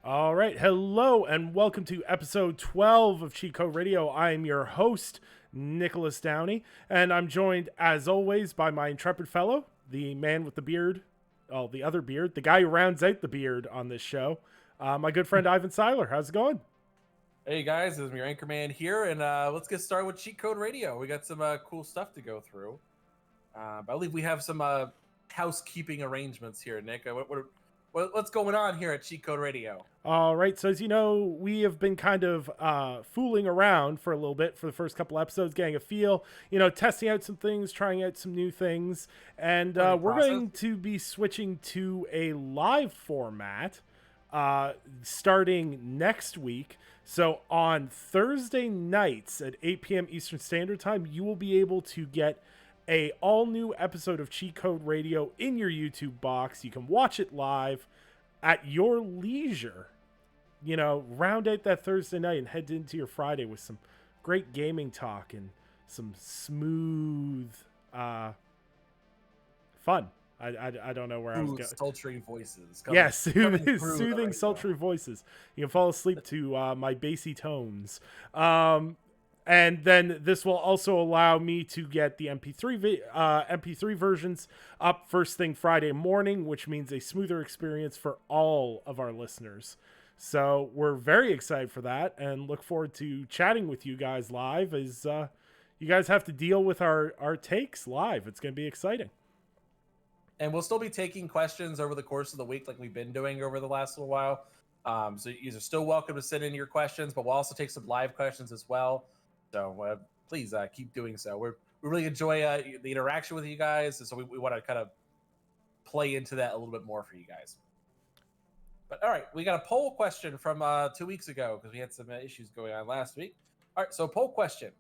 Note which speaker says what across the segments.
Speaker 1: All right. Hello and welcome to episode 12 of Cheat Code Radio. I am your host, Nicholas Downey, and I'm joined, as always, by my intrepid fellow, the man with the beard, the other beard, the guy who rounds out the beard on this show, my good friend Ivan Seiler. How's it going?
Speaker 2: Hey guys, this is your Anchorman here, and let's get started with Cheat Code Radio. We got some cool stuff to go through. I believe we have some housekeeping arrangements here, Nick. What's going on here at Cheat Code Radio?
Speaker 1: All right. So, as you know, we have been kind of fooling around for a little bit for the first couple episodes, getting a feel, testing out some things, trying out some new things. And we're going to be switching to a live format starting next week. So, on Thursday nights at 8 p.m. Eastern Standard Time, you will be able to get a all new episode of Cheat Code Radio in your YouTube box. You can watch it live at your leisure. Round out that Thursday night and head into your Friday with some great gaming talk and some smooth fun. I don't know where I was going.
Speaker 2: Sultry voices.
Speaker 1: Yes, soothing, sultry voices. You can fall asleep to my bassy tones. And then this will also allow me to get the MP3 versions up first thing Friday morning, which means a smoother experience for all of our listeners. So we're very excited for that and look forward to chatting with you guys live as you guys have to deal with our takes live. It's going to be exciting.
Speaker 2: And we'll still be taking questions over the course of the week like we've been doing over the last little while. So you are still welcome to send in your questions, but we'll also take some live questions as well. So please keep doing so. We really enjoy the interaction with you guys, and so we want to kind of play into that a little bit more for you guys. But all right, we got a poll question from 2 weeks ago because we had some issues going on last week. All right, so poll question.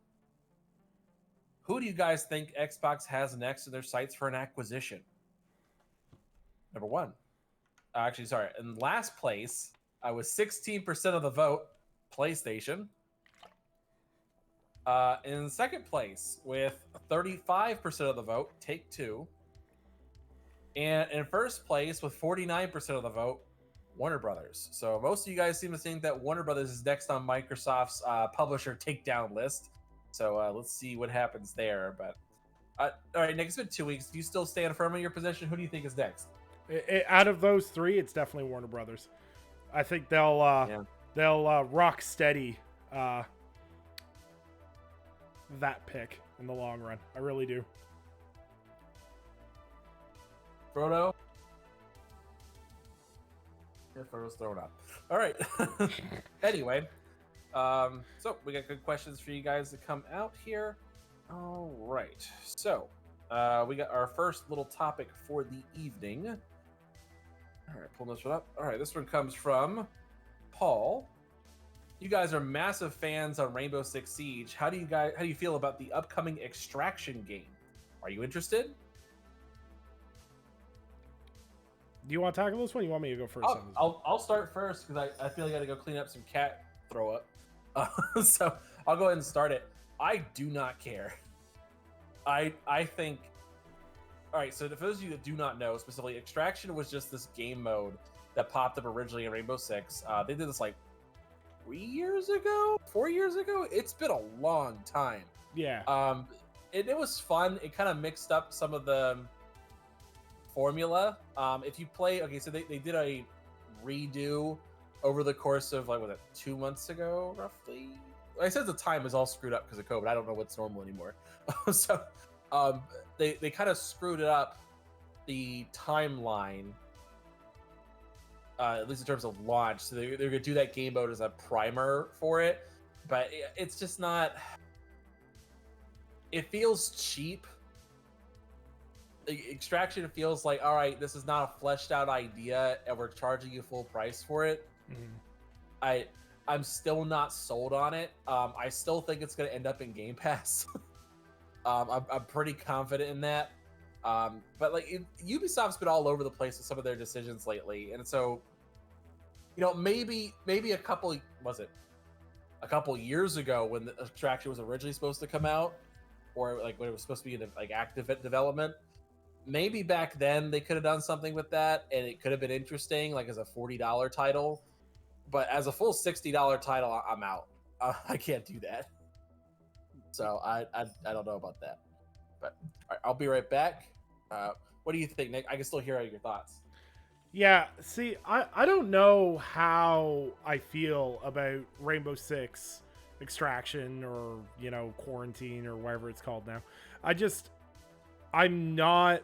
Speaker 2: Who do you guys think Xbox has next in their sights for an acquisition? Number one. In last place, I was 16% of the vote, PlayStation. In second place, with 35% of the vote, Take-Two. And in first place, with 49% of the vote, Warner Brothers. So most of you guys seem to think that Warner Brothers is next on Microsoft's publisher takedown list. So let's see what happens there. But all right, Nick, it's been 2 weeks. Do you still stand firm in your position? Who do you think is next?
Speaker 1: Out of those three, it's definitely Warner Brothers. I think they'll rock steady that pick in the long run. I really do.
Speaker 2: Frodo? Yeah, Frodo's thrown up. All right. Anyway, so we got good questions for you guys to come out here. All right. So we got our first little topic for the evening. All right, pulling this one up. All right, this one comes from Paul. You guys are massive fans on Rainbow Six Siege. How do you feel about the upcoming Extraction game? Are you interested?
Speaker 1: Do you want to tackle this one? Or you want me to go first?
Speaker 2: I'll start first because I feel like I got to go clean up some cat throw up. So I'll go ahead and start it. I do not care. I think. All right, so for those of you that do not know, specifically, Extraction was just this game mode that popped up originally in Rainbow Six. They did this like 4 years ago. It's been a long time.
Speaker 1: Yeah.
Speaker 2: It was fun. It kind of mixed up some of the formula. If you play, okay, so they did a redo over the course of 2 months ago, roughly. I said the time is all screwed up because of COVID. I don't know what's normal anymore. So they kind of screwed it up, the timeline. At least in terms of launch. So they're going to do that game mode as a primer for it. But it's just not... It feels cheap. Extraction feels like, all right, this is not a fleshed out idea and we're charging you full price for it. Mm-hmm. I'm still not sold on it. I still think it's going to end up in Game Pass. I'm pretty confident in that. But Ubisoft's been all over the place with some of their decisions lately, and so maybe a couple years ago when the Extraction was originally supposed to come out, or when it was supposed to be in active development, maybe back then they could have done something with that, and it could have been interesting, as a $40 title. But as a full $60 title, I'm out. I can't do that. So I don't know about that. But all right, I'll be right back. What do you think, Nick? I can still hear your thoughts.
Speaker 1: Yeah, see, I don't know how I feel about Rainbow Six Extraction or, Quarantine or whatever it's called now. I'm not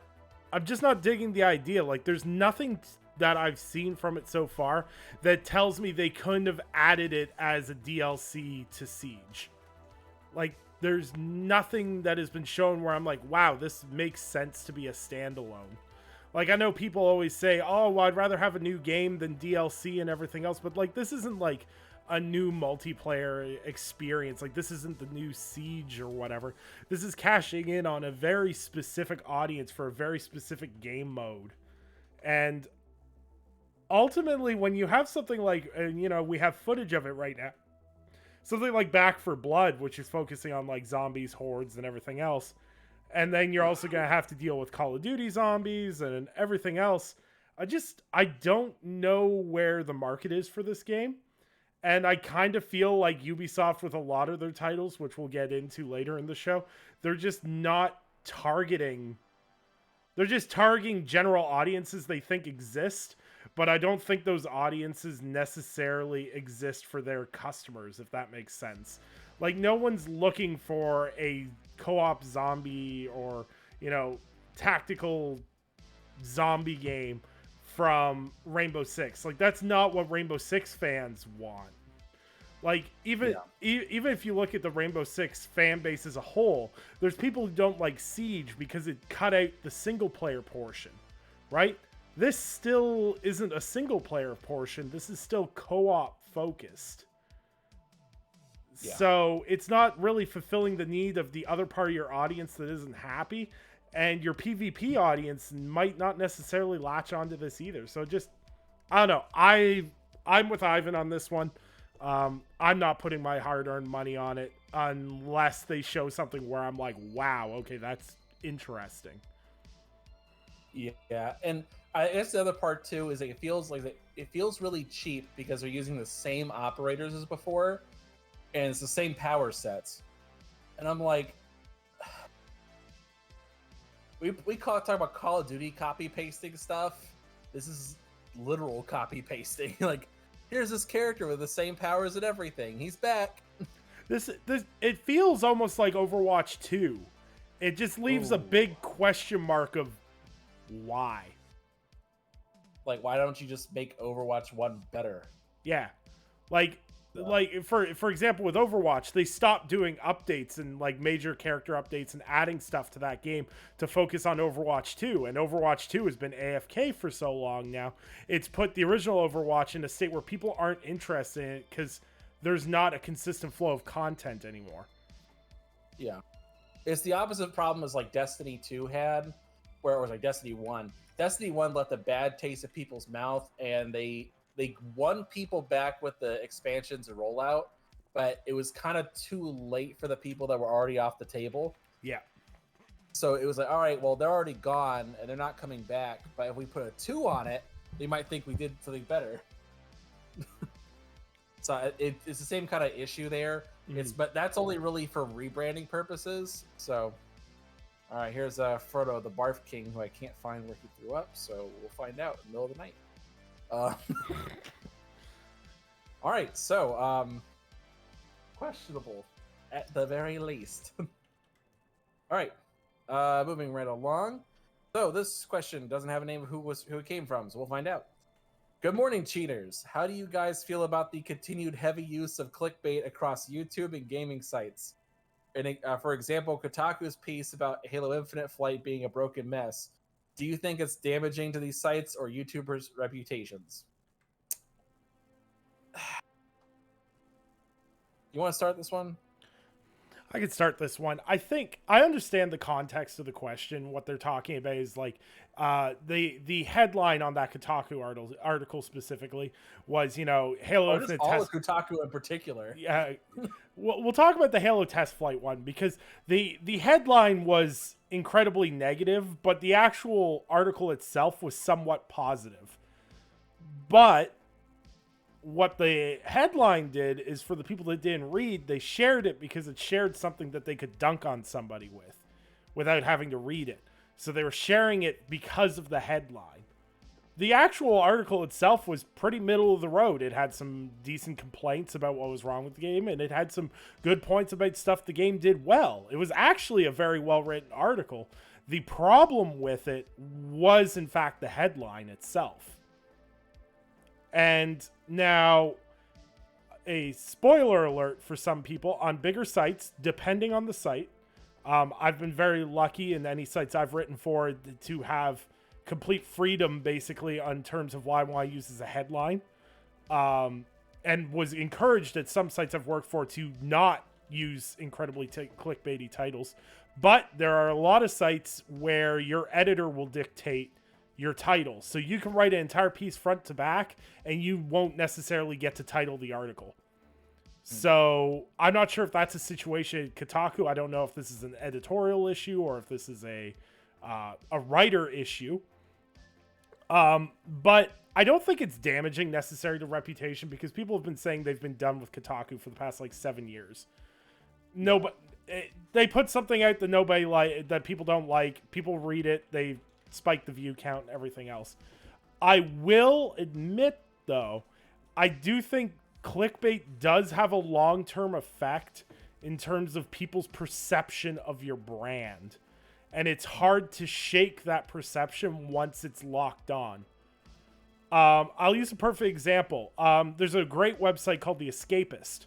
Speaker 1: I'm just not digging the idea. Like, there's nothing that I've seen from it so far that tells me they couldn't have added it as a DLC to Siege. Like, there's nothing that has been shown where I'm like, wow, this makes sense to be a standalone. Like, I know people always say, oh, well, I'd rather have a new game than DLC and everything else, but, like, this isn't, like, a new multiplayer experience. Like, this isn't the new Siege or whatever. This is cashing in on a very specific audience for a very specific game mode. And ultimately, when you have something like, and, we have footage of it right now, something like Back 4 Blood, which is focusing on, like, zombies, hordes, and everything else, and then you're also going to have to deal with Call of Duty zombies and everything else. I don't know where the market is for this game. And I kind of feel like Ubisoft with a lot of their titles, which we'll get into later in the show, they're just not targeting. They're just targeting general audiences they think exist, but I don't think those audiences necessarily exist for their customers, if that makes sense. Like, no one's looking for a co-op zombie or, tactical zombie game from Rainbow Six. Like, that's not what Rainbow Six fans want. Like, even if you look at the Rainbow Six fan base as a whole, there's people who don't like Siege because it cut out the single player portion, right? This still isn't a single player portion. This is still co-op focused. Yeah. So it's not really fulfilling the need of the other part of your audience that isn't happy. And your PvP audience might not necessarily latch onto this either. So just, I don't know. I'm with Ivan on this one. I'm not putting my hard-earned money on it unless they show something where I'm like, wow, okay, that's interesting.
Speaker 2: Yeah, and I guess the other part too is it feels really cheap because they're using the same operators as before, and it's the same power sets. And I'm like, we talk about Call of Duty copy pasting stuff. This is literal copy pasting. Like, here's this character with the same powers and everything. He's back.
Speaker 1: This it feels almost like Overwatch 2. It just leaves a big question mark of why.
Speaker 2: Like, why don't you just make Overwatch 1 better?
Speaker 1: Yeah. Like for example, with Overwatch, they stopped doing updates and like major character updates and adding stuff to that game to focus on Overwatch 2. And Overwatch 2 has been AFK for so long now. It's put the original Overwatch in a state where people aren't interested in it because there's not a consistent flow of content anymore.
Speaker 2: Yeah. It's the opposite problem as like Destiny 2 had, where it was like Destiny 1. Destiny 1 left a bad taste in people's mouth, and they won people back with the expansions and rollout, but it was kind of too late for the people that were already off the table.
Speaker 1: Yeah.
Speaker 2: So it was like, all right, well, they're already gone and they're not coming back. But if we put a 2 on it, they might think we did something better. So it's the same kind of issue there. But that's only really for rebranding purposes. So, all right, here's Frodo, the Barf King, who I can't find where he threw up. So we'll find out in the middle of the night. All right, so questionable at the very least. All right, moving right along. So this question doesn't have a name of who it came from, so we'll find out. Good morning, cheaters. How do you guys feel about the continued heavy use of clickbait across YouTube and gaming sites? And for example, Kotaku's piece about Halo Infinite Flight being a broken mess. Do you think it's damaging to these sites or YouTubers' reputations? You want to start this one?
Speaker 1: I can start this one. I think I understand the context of the question. What they're talking about is like the headline on that Kotaku article specifically was, Halo Infinite
Speaker 2: all of Kotaku in particular.
Speaker 1: Yeah, we'll talk about the Halo test flight one because the headline was incredibly negative, but the actual article itself was somewhat positive. But what the headline did is, for the people that didn't read, they shared it because it shared something that they could dunk on somebody with without having to read it. So they were sharing it because of the headline. The actual article itself was pretty middle of the road. It had some decent complaints about what was wrong with the game, and it had some good points about stuff the game did well. It was actually a very well-written article. The problem with it was, in fact, the headline itself. And now, a spoiler alert for some people, on bigger sites, depending on the site, I've been very lucky in any sites I've written for to have complete freedom, basically, on terms of what I want to use as a headline. And was encouraged at some sites I've worked for to not use incredibly clickbaity titles. But there are a lot of sites where your editor will dictate your title. So you can write an entire piece front to back and you won't necessarily get to title the article. So I'm not sure if that's a situation at Kotaku. I don't know if this is an editorial issue or if this is a writer issue. But I don't think it's damaging necessarily to reputation, because people have been saying they've been done with Kotaku for the past 7 years. They put something out that that people don't like. People read it. They spike the view count and everything else. I will admit, though, I do think clickbait does have a long-term effect in terms of people's perception of your brand. And it's hard to shake that perception once it's locked on. I'll use a perfect example. There's a great website called The Escapist.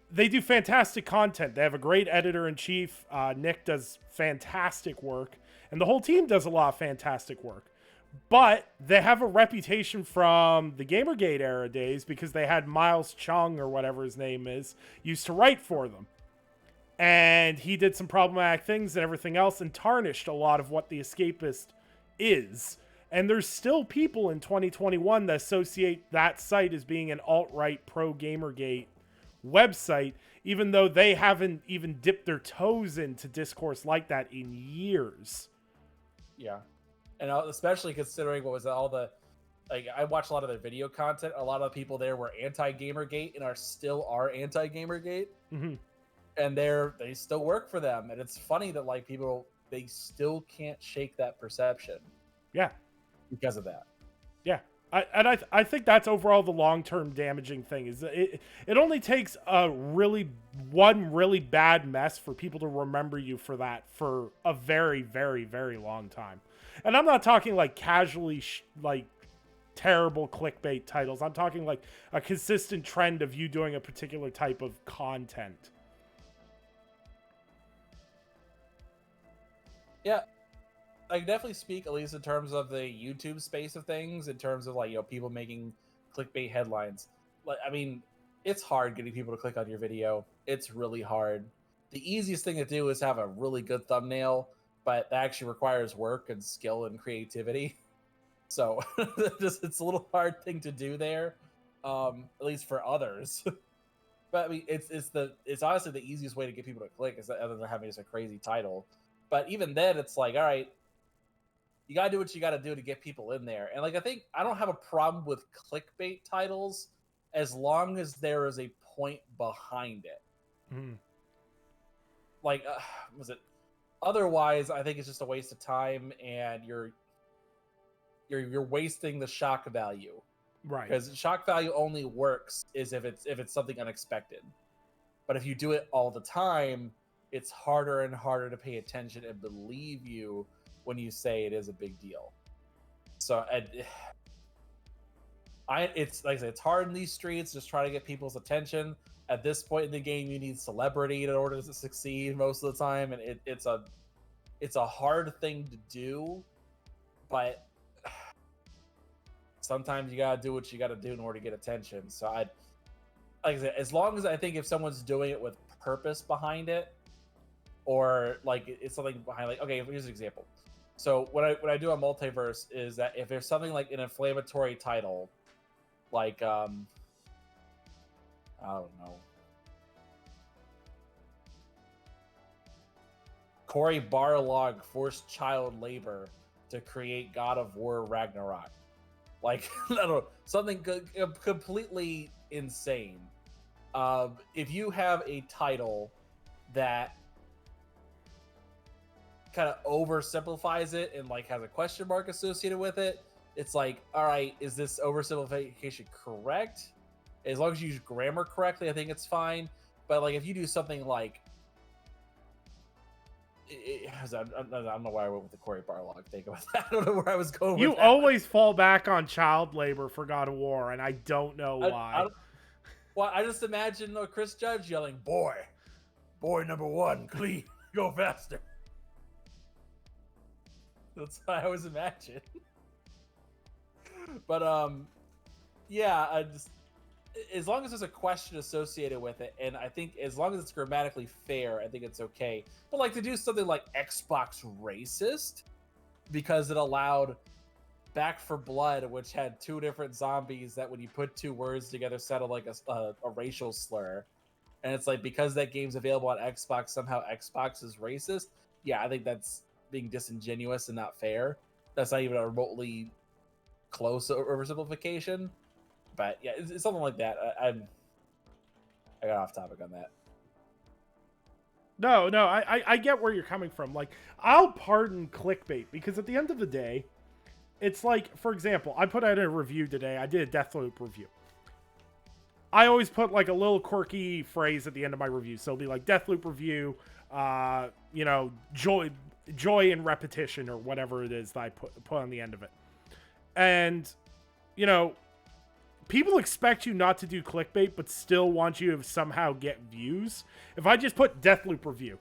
Speaker 1: They do fantastic content. They have a great editor-in-chief. Nick does fantastic work. And the whole team does a lot of fantastic work. But they have a reputation from the Gamergate era days because they had Miles Chung, or whatever his name is, used to write for them. And he did some problematic things and everything else and tarnished a lot of what The Escapist is. And there's still people in 2021 that associate that site as being an alt-right pro-Gamergate website, even though they haven't even dipped their toes into discourse like that in years.
Speaker 2: Yeah. And especially considering what was all the, I watched a lot of their video content. A lot of people there were anti-Gamergate and still are anti-Gamergate.
Speaker 1: Mm-hmm.
Speaker 2: And they still work for them. And it's funny that people, they still can't shake that perception.
Speaker 1: Yeah.
Speaker 2: Because of that.
Speaker 1: Yeah. I think that's overall the long-term damaging thing. Is it only takes one really bad mess for people to remember you for that for a very, very, very long time. And I'm not talking casually terrible clickbait titles. I'm talking a consistent trend of you doing a particular type of content.
Speaker 2: Yeah. I can definitely speak, at least in terms of the YouTube space of things, in terms of people making clickbait headlines. It's hard getting people to click on your video. It's really hard. The easiest thing to do is have a really good thumbnail, but that actually requires work and skill and creativity. So it's a little hard thing to do there, at least for others. But it's honestly the easiest way to get people to click, is other than having just a crazy title. But even then, it's all right. You gotta do what you gotta do to get people in there. And I think I don't have a problem with clickbait titles as long as there is a point behind it.
Speaker 1: Mm-hmm.
Speaker 2: Was it? Otherwise, I think it's just a waste of time, and you're wasting the shock value.
Speaker 1: Right.
Speaker 2: Because shock value only works if it's something unexpected. But if you do it all the time, it's harder and harder to pay attention and believe you when you say it is a big deal. So it's like I said, it's hard in these streets, just trying to get people's attention. At this point in the game, you need celebrity in order to succeed most of the time, and it's a hard thing to do, but sometimes you gotta do what you gotta do in order to get attention. So like I said, as long as I think if someone's doing it with purpose behind it, or it's something behind, okay, here's an example. So what I do on Multiverse is that if there's something like an inflammatory title, I don't know, Cory Barlog forced child labor to create God of War Ragnarok. Like, I don't know, something completely insane. If you have a title that kind of oversimplifies it and like has a question mark associated with it, it's like, all right, is this oversimplification correct? As long as you use grammar correctly, I think it's fine. But like, if you do something like, I don't know why I went with the Cory Barlog thing about that. I don't know where I was going.
Speaker 1: You
Speaker 2: with that.
Speaker 1: always fall back on child labor for God of War, and I don't know why.
Speaker 2: I just imagine Chris Judge yelling, boy number one, clean, go faster. That's what I always imagine. But yeah, I just, as long as there's a question associated with it, and I think as long as it's grammatically fair, I think it's okay. But like, to do something like Xbox racist because it allowed Back for Blood, which had two different zombies that when you put two words together sounded like a racial slur, and it's like, because that game's available on Xbox, somehow Xbox is racist. Yeah, I think that's being disingenuous and not fair. That's not even a remotely close oversimplification. But yeah, it's something like that. I got off topic on that.
Speaker 1: No, I get where you're coming from. Like, I'll pardon clickbait because at the end of the day, it's like, for example, I put out a review today. I did a Deathloop review. I always put like a little quirky phrase at the end of my review. So it'll be like Deathloop review, you know, joy in repetition or whatever it is that I put on the end of it. And, you know, people expect you not to do clickbait, but still want you to somehow get views. If I just put Deathloop review,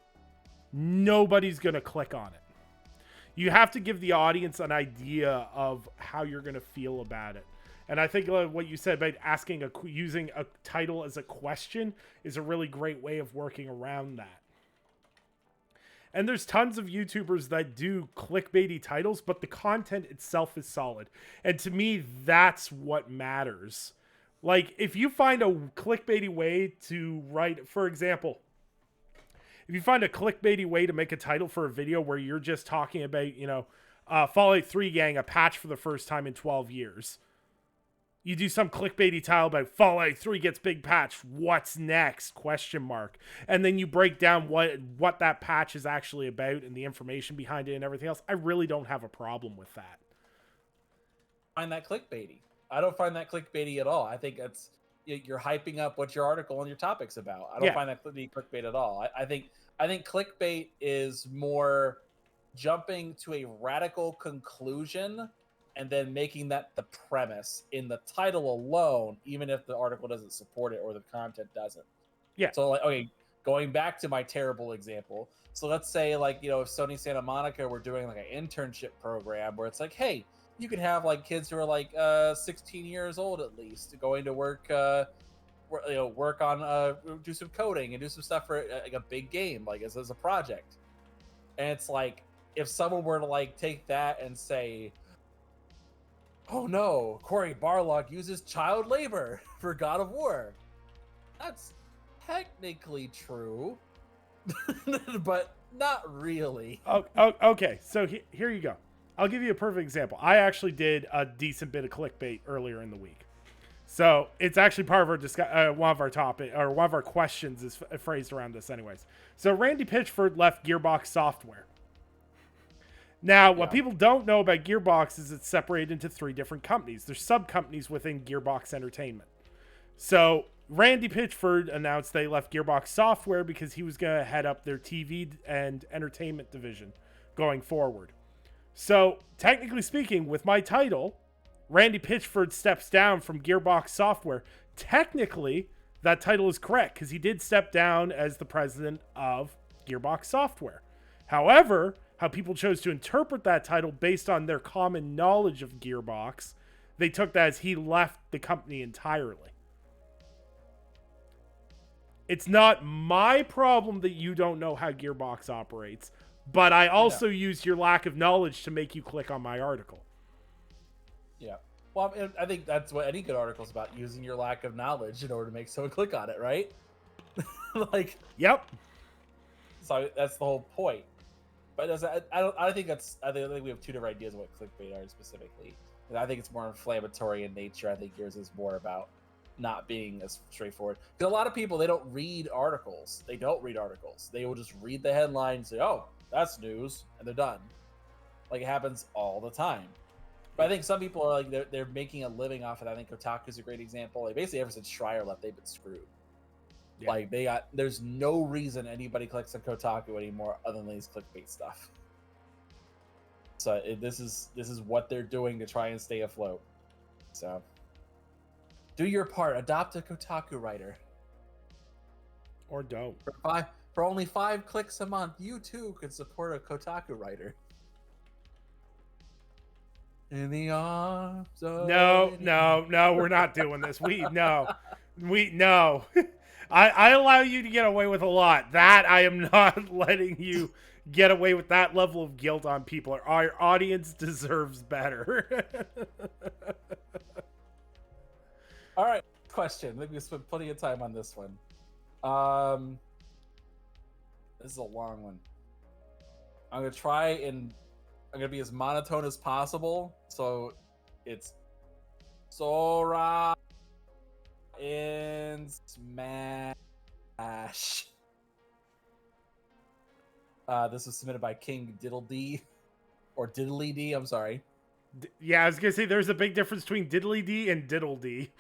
Speaker 1: nobody's going to click on it. You have to give the audience an idea of how you're going to feel about it. And I think what you said about using a title as a question is a really great way of working around that. And there's tons of YouTubers that do clickbaity titles, but the content itself is solid. And to me, that's what matters. Like, if you find a clickbaity way to write, for example, if you find a clickbaity way to make a title for a video where you're just talking about, you know, Fallout 3 getting a patch for the first time in 12 years. You do some clickbaity title about Fallout 3 gets big patch. What's next? ? And then you break down what that patch is actually about and the information behind it and everything else. I really don't have a problem with that.
Speaker 2: I find that clickbaity. I don't find that clickbaity at all. I think that's, you're hyping up what your article and your topic's about. I don't find that clickbait at all. I think clickbait is more jumping to a radical conclusion and then making that the premise in the title alone, even if the article doesn't support it or the content doesn't.
Speaker 1: Yeah.
Speaker 2: So like, okay, going back to my terrible example. So let's say, like, you know, if Sony Santa Monica were doing like an internship program where it's like, hey, you could have like kids who are like 16 years old at least going to work, work on do some coding and do some stuff for like a big game, like as a project. And it's like, if someone were to like take that and say, oh no, Cory Barlog uses child labor for God of War. That's technically true, but not really.
Speaker 1: Okay, so here you go. I'll give you a perfect example. I actually did a decent bit of clickbait earlier in the week. So it's actually part of our one of our topic, or one of our questions is phrased around this anyways. So Randy Pitchford left Gearbox Software. Now, what people don't know about Gearbox is it's separated into 3 different companies. There's sub-companies within Gearbox Entertainment. So Randy Pitchford announced they left Gearbox Software because he was going to head up their TV and entertainment division going forward. So, technically speaking, with my title, Randy Pitchford steps down from Gearbox Software. Technically, that title is correct because he did step down as the president of Gearbox Software. However, how people chose to interpret that title based on their common knowledge of Gearbox, they took that as he left the company entirely. It's not my problem that you don't know how Gearbox operates, but I also use your lack of knowledge to make you click on my article.
Speaker 2: Yeah. Well, I think that's what any good article is about, using your lack of knowledge in order to make someone click on it, right? Like,
Speaker 1: yep.
Speaker 2: So that's the whole point. But I think we have 2 different ideas of what clickbait are specifically. I think it's more inflammatory in nature. I think yours is more about not being as straightforward. Because a lot of people, they don't read articles. They don't read articles. They will just read the headline and say, "Oh, that's news," and they're done. Like it happens all the time. But I think some people are like they're making a living off of it. I think Kotaku's a great example. Like basically ever since Schreier left, they've been screwed. Yeah. Like there's no reason anybody clicks on Kotaku anymore other than these clickbait stuff. So this is what they're doing to try and stay afloat. So do your part. Adopt a Kotaku writer,
Speaker 1: or don't.
Speaker 2: For only 5 clicks a month, you too could support a Kotaku writer. In the arms of
Speaker 1: no, we're not doing this. No. I allow you to get away with a lot. That I am not letting you get away with that level of guilt on people. Our audience deserves better.
Speaker 2: All right, question. I think we spent plenty of time on this one. This is a long one. I'm gonna try and I'm gonna be as monotone as possible. So it's Sora in Smash. This was submitted by King Diddle-D, or Diddly-D, I'm sorry.
Speaker 1: Yeah, I was gonna say there's a big difference between Diddly-D and Diddle-D.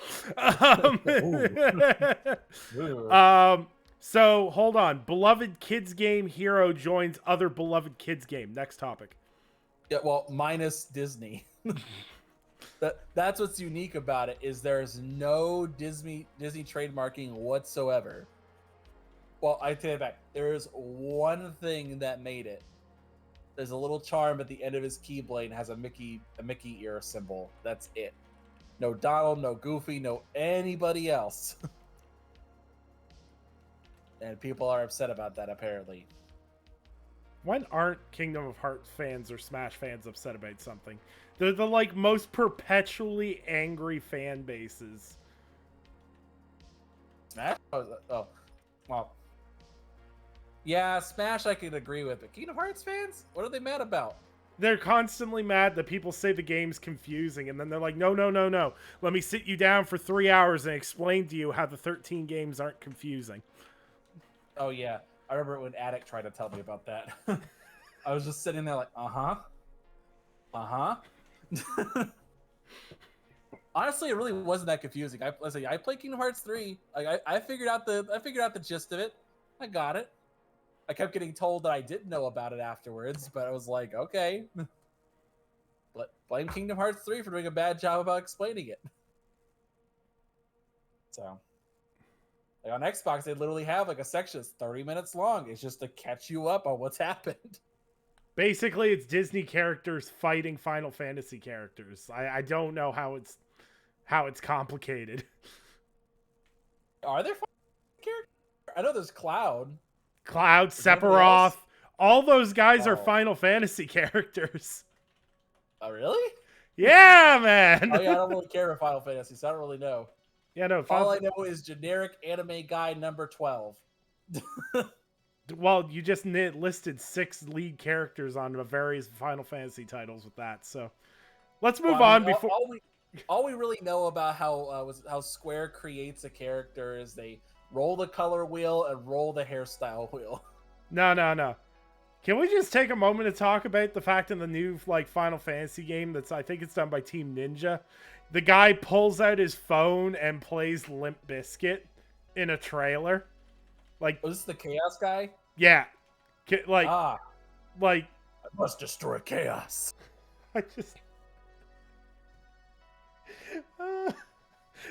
Speaker 1: So hold on. Beloved kids game hero joins other beloved kids game. Next topic.
Speaker 2: Yeah, well, minus Disney. That's what's unique about it, is there's no Disney trademarking whatsoever. Well, I take it back. There is one thing that made it. There's a little charm at the end of his Keyblade and has a Mickey ear symbol. That's it. No Donald, no Goofy, no anybody else. And people are upset about that, apparently.
Speaker 1: When aren't Kingdom of Hearts fans or Smash fans upset about something? They're the like most perpetually angry fan bases.
Speaker 2: Smash? Oh, well. Yeah, Smash I could agree with, but Kingdom Hearts fans? What are they mad about?
Speaker 1: They're constantly mad that people say the game's confusing, and then they're like, no. Let me sit you down for 3 hours and explain to you how the 13 games aren't confusing.
Speaker 2: Oh, yeah. I remember when Attic tried to tell me about that. I was just sitting there like, Honestly, it really wasn't that confusing. I played Kingdom Hearts 3. Like I figured out the gist of it. I got it. I kept getting told that I didn't know about it afterwards, but I was like, okay. But blame Kingdom Hearts 3 for doing a bad job about explaining it. So, like on Xbox, they literally have like a section that's 30 minutes long. It's just to catch you up on what's happened.
Speaker 1: Basically, it's Disney characters fighting Final Fantasy characters. I don't know how it's complicated.
Speaker 2: Are there characters? I know there's Cloud,
Speaker 1: Sephiroth. All those guys are Final Fantasy characters.
Speaker 2: Oh, really?
Speaker 1: Yeah, man.
Speaker 2: Oh, yeah, I don't really care about Final Fantasy, so I don't really know.
Speaker 1: Yeah, no.
Speaker 2: All I know is generic anime guy number 12.
Speaker 1: Well, you just listed 6 lead characters on various Final Fantasy titles with that, so let's move on. Before
Speaker 2: all we really know about how Square creates a character is they roll the color wheel and roll the hairstyle wheel.
Speaker 1: No. Can we just take a moment to talk about the fact in the new Final Fantasy game I think it's done by Team Ninja, the guy pulls out his phone and plays Limp Bizkit in a trailer.
Speaker 2: Was this the Chaos guy?
Speaker 1: Yeah.
Speaker 2: I must destroy Chaos.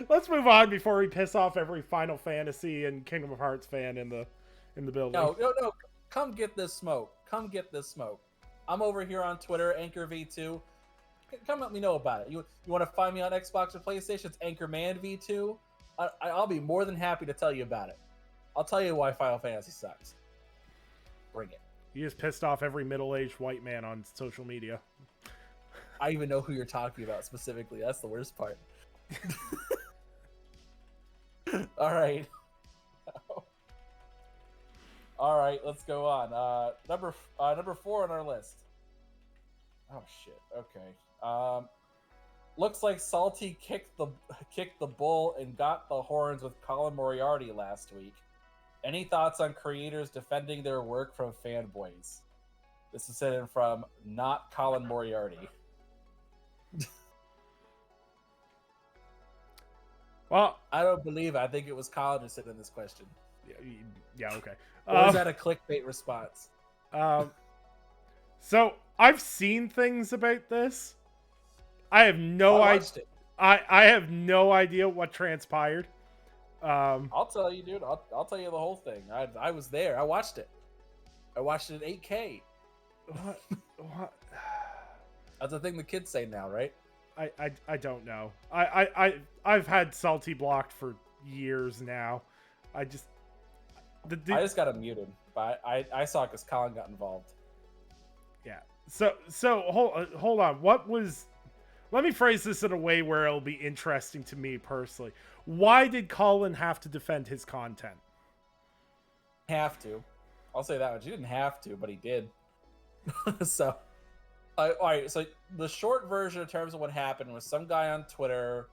Speaker 1: Let's move on before we piss off every Final Fantasy and Kingdom of Hearts fan in the building.
Speaker 2: No. Come get this smoke. I'm over here on Twitter, Anchor V2. Come let me know about it. You want to find me on Xbox or PlayStation? It's Anchorman V2. I'll be more than happy to tell you about it. I'll tell you why Final Fantasy sucks. Bring it.
Speaker 1: You just pissed off every middle-aged white man on social media.
Speaker 2: I even know who you're talking about specifically. That's the worst part. All right. All right, let's go on. Number 4 on our list. Oh shit. Okay. Looks like Salty kicked the bull and got the horns with Colin Moriarty last week. Any thoughts on creators defending their work from fanboys? This is sent in from not Colin Moriarty.
Speaker 1: Well,
Speaker 2: I don't believe it. I think it was Colin who sent in this question.
Speaker 1: Yeah, okay.
Speaker 2: Or is that a clickbait response?
Speaker 1: So I've seen things about this. I have no idea. I have no idea what transpired.
Speaker 2: I'll tell you, dude. I'll tell you the whole thing. I was there. I watched it. I watched it in 8K.
Speaker 1: What?
Speaker 2: That's the thing the kids say now, right?
Speaker 1: I don't know. I've had Salty blocked for years now. I just
Speaker 2: got him muted, but I saw it because Colin got involved.
Speaker 1: Yeah. So hold on. What was? Let me phrase this in a way where it'll be interesting to me personally. Why did Colin have to defend his content?
Speaker 2: Have to. I'll say that much. He didn't have to, but he did. So, all right. So the short version in terms of what happened was some guy on Twitter,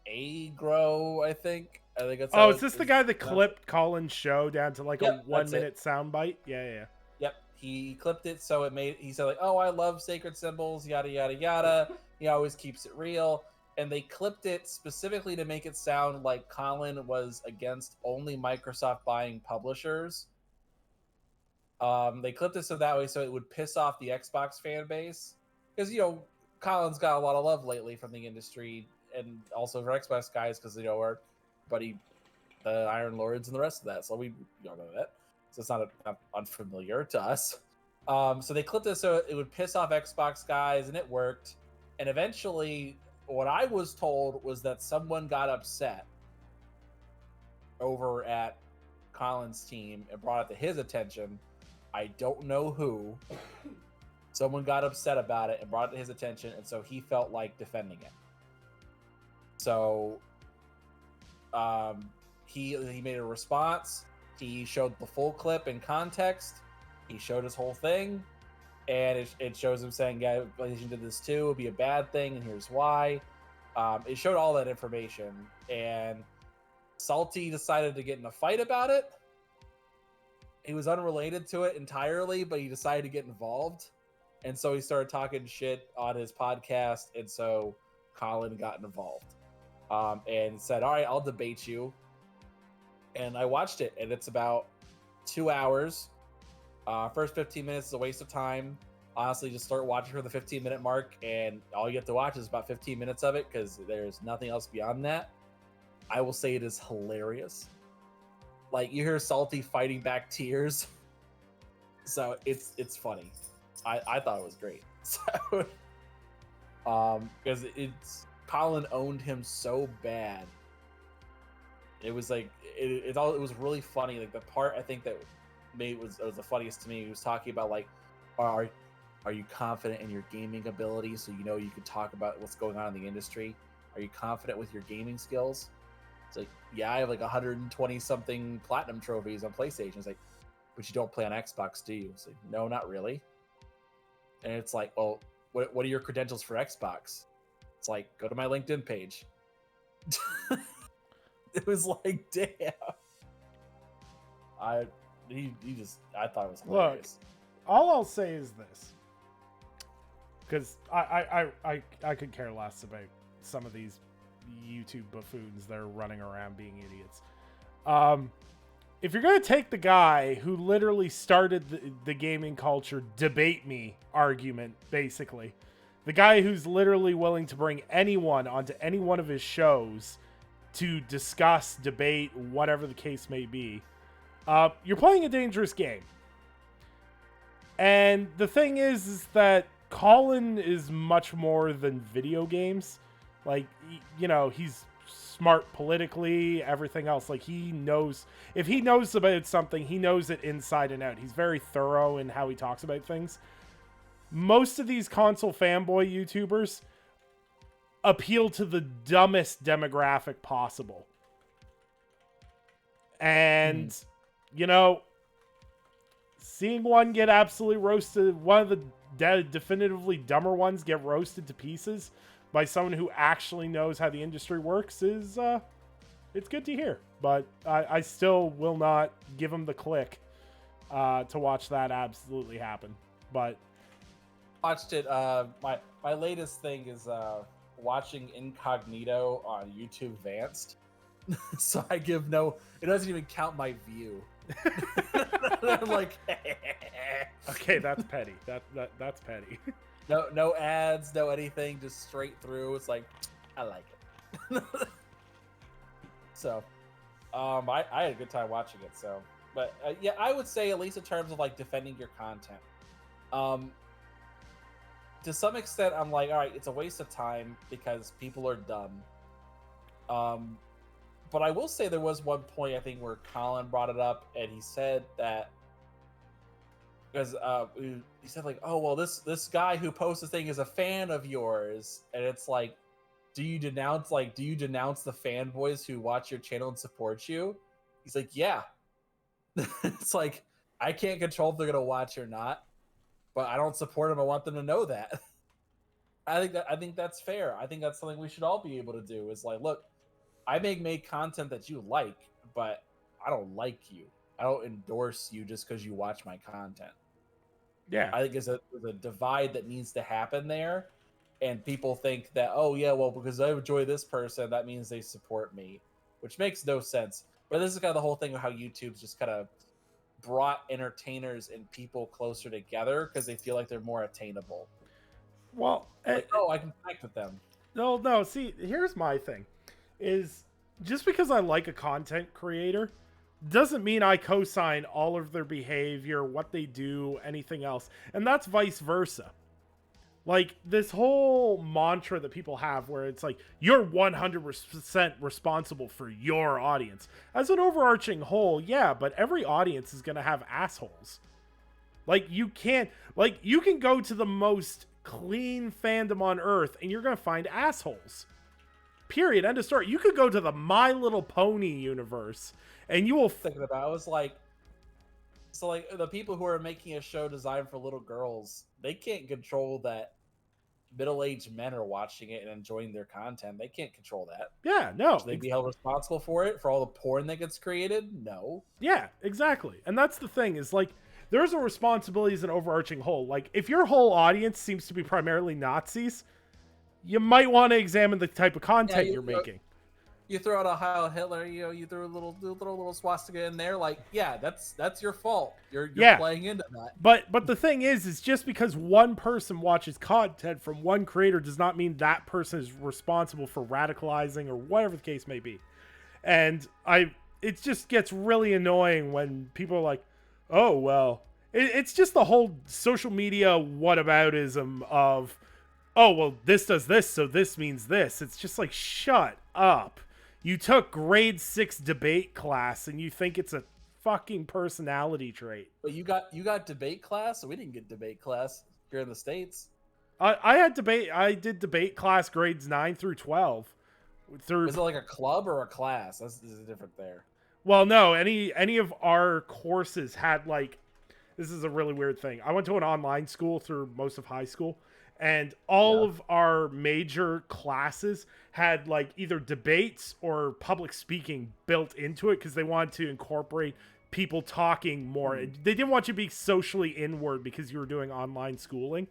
Speaker 2: Agro, I think it's.
Speaker 1: Oh, is this the guy that clipped Colin's show down to like a 1 minute soundbite? Yeah.
Speaker 2: Yep. He clipped it so he said like, "Oh, I love sacred symbols, yada yada yada." He always keeps it real, and they clipped it specifically to make it sound like Colin was against only Microsoft buying publishers. They clipped it so that way so it would piss off the Xbox fan base, because Colin's got a lot of love lately from the industry and also for Xbox guys because our buddy the Iron Lords and the rest of that. So we don't know that. So it's not unfamiliar to us. So they clipped it so it would piss off Xbox guys, and it worked. And eventually, what I was told was that someone got upset over at Colin's team and brought it to his attention. I don't know who. Someone got upset about it and brought it to his attention, and so he felt like defending it. So he made a response. He showed the full clip in context. He showed his whole thing, and it shows him saying, "Yeah, PlayStation did this too. It'll be a bad thing, and here's why." It showed all that information, and Salty decided to get in a fight about it. He was unrelated to it entirely, but he decided to get involved, and so he started talking shit on his podcast, and so Colin got involved and said, "All right, I'll debate you." And I watched it, and it's about 2 hours. First 15 minutes is a waste of time. Honestly, just start watching for the 15-minute mark, and all you get to watch is about 15 minutes of it because there's nothing else beyond that. I will say it is hilarious. Like, you hear Salty fighting back tears. So it's funny. I thought it was great. So because Colin owned him so bad. It was like it was really funny. Like the part I think that made was the funniest to me. He was talking about like, are you confident in your gaming ability? So you can talk about what's going on in the industry. Are you confident with your gaming skills? It's like, yeah, I have like 120 something platinum trophies on PlayStation. It's like, but you don't play on Xbox, do you? It's like, no, not really. And it's like, well, what are your credentials for Xbox? It's like, go to my LinkedIn page. It was like, damn. I thought it was hilarious.
Speaker 1: Look, all I'll say is this, because I could care less about some of these YouTube buffoons that are running around being idiots. If you're going to take the guy who literally started the gaming culture debate me argument, basically, the guy who's literally willing to bring anyone onto any one of his shows to discuss, debate, whatever the case may be, you're playing a dangerous game. And the thing is that Colin is much more than video games. Like, he's smart politically, everything else. Like, he knows, if he knows about something, he knows it inside and out. He's very thorough in how he talks about things. Most of these console fanboy YouTubers appeal to the dumbest demographic possible. And, seeing one get absolutely roasted, one of the definitively dumber ones get roasted to pieces by someone who actually knows how the industry works is it's good to hear. But I still will not give them the click to watch that absolutely happen. But
Speaker 2: watched it. My latest thing is watching Incognito on YouTube Vanced. So I give no. It doesn't even count my view. I'm like,
Speaker 1: okay, that's petty. That's petty.
Speaker 2: No ads, no anything, just straight through. It's like, I like it. So, I had a good time watching it. So, but yeah, I would say at least in terms of like defending your content, to some extent, I'm like, all right, it's a waste of time because people are dumb. But I will say there was one point I think where Colin brought it up, and he said that because he said like, oh well, this guy who posts this thing is a fan of yours, and it's like, do you denounce the fanboys who watch your channel and support you? He's like, yeah. It's like, I can't control if they're gonna watch or not, but I don't support them. I want them to know that. I think that's fair. I think that's something we should all be able to do. Is like, look, I may make content that you like, but I don't like you. I don't endorse you just because you watch my content.
Speaker 1: Yeah,
Speaker 2: I think there's a divide that needs to happen there, and people think that, oh yeah, well, because I enjoy this person, that means they support me, which makes no sense. But this is kind of the whole thing of how YouTube's just kind of brought entertainers and people closer together because they feel like they're more attainable.
Speaker 1: Well,
Speaker 2: like, oh, I can connect with them.
Speaker 1: No. See, here's my thing: is just because I like a content creator doesn't mean I co-sign all of their behavior, what they do, anything else, and that's vice versa. Like this whole mantra that people have, where it's like you're 100% responsible for your audience as an overarching whole. Yeah, but every audience is gonna have assholes. Like you can go to the most clean fandom on earth and you're gonna find assholes. Period. End of story. You could go to the My Little Pony universe and you will
Speaker 2: thinking about it, I was like, so like the people who are making a show designed for little girls, they can't control that middle-aged men are watching it and enjoying their content. They can't control that.
Speaker 1: Yeah, no.
Speaker 2: Should they be held responsible for it, for all the porn that gets created? No.
Speaker 1: Yeah, exactly. And that's the thing is like there's a responsibility as an overarching whole. Like if your whole audience seems to be primarily Nazis, you might want to examine the type of content you're making.
Speaker 2: You throw out a Heil Hitler, you throw a little swastika in there, like, yeah, that's your fault. You're playing into that.
Speaker 1: But the thing is just because one person watches content from one creator does not mean that person is responsible for radicalizing or whatever the case may be. And it just gets really annoying when people are like, oh well, it's just the whole social media whataboutism of, oh well, this does this, so this means this. It's just like, shut up. You took grade 6 debate class and you think it's a fucking personality trait.
Speaker 2: But you got debate class, so we didn't get debate class here in the States.
Speaker 1: I did debate class grades 9 through 12.
Speaker 2: Was it like a club or a class? This is different there.
Speaker 1: Well, no, any of our courses had like, this is a really weird thing. I went to an online school through most of high school. And all of our major classes had like either debates or public speaking built into it because they wanted to incorporate people talking more. They didn't want you to be socially inward because you were doing online schooling.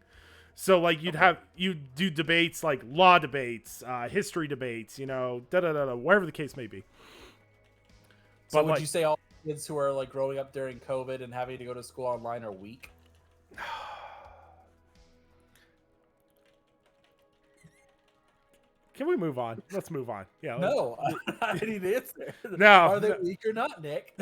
Speaker 1: So like you'd do debates like law debates, history debates, whatever the case may be.
Speaker 2: So would you say all kids who are like growing up during COVID and having to go to school online are weak?
Speaker 1: Can we move on? Let's move on. Yeah.
Speaker 2: No, I need an answer.
Speaker 1: No.
Speaker 2: Are they weak or not, Nick?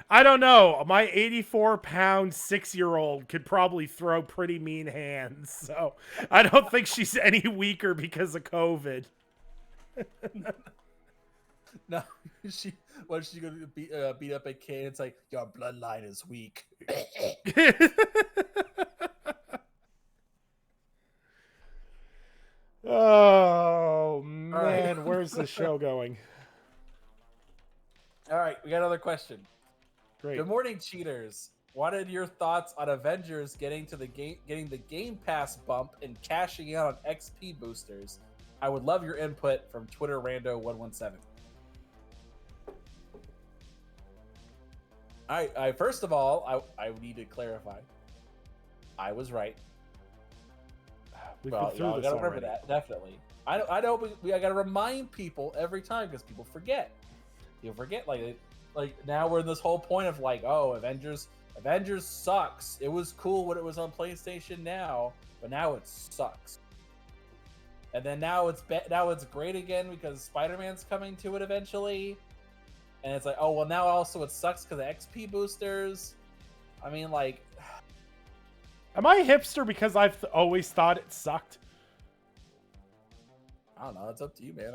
Speaker 1: I don't know. My 84-pound 6-year-old could probably throw pretty mean hands. So I don't think she's any weaker because of COVID.
Speaker 2: No, what's she going to beat up a kid? It's like, your bloodline is weak.
Speaker 1: Oh, man. Right. Where's the show going?
Speaker 2: All right. We got another question.
Speaker 1: Great.
Speaker 2: Good morning, cheaters. wanted your thoughts on Avengers getting the Game Pass bump and cashing out on XP boosters. I would love your input from Twitter Rando117. I first of all, I need to clarify. I was right.
Speaker 1: We've been through this
Speaker 2: gotta
Speaker 1: already.
Speaker 2: remember that, definitely. I know I gotta remind people every time because people forget. People forget, like now we're in this whole point of like, oh, Avengers sucks. It was cool when it was on PlayStation Now, but now it sucks. And then now it's great again because Spider-Man's coming to it eventually. And it's like, oh well, now also it sucks because of XP boosters. I mean, like,
Speaker 1: am I hipster because I've always thought it sucked?
Speaker 2: I don't know. It's up to you, man.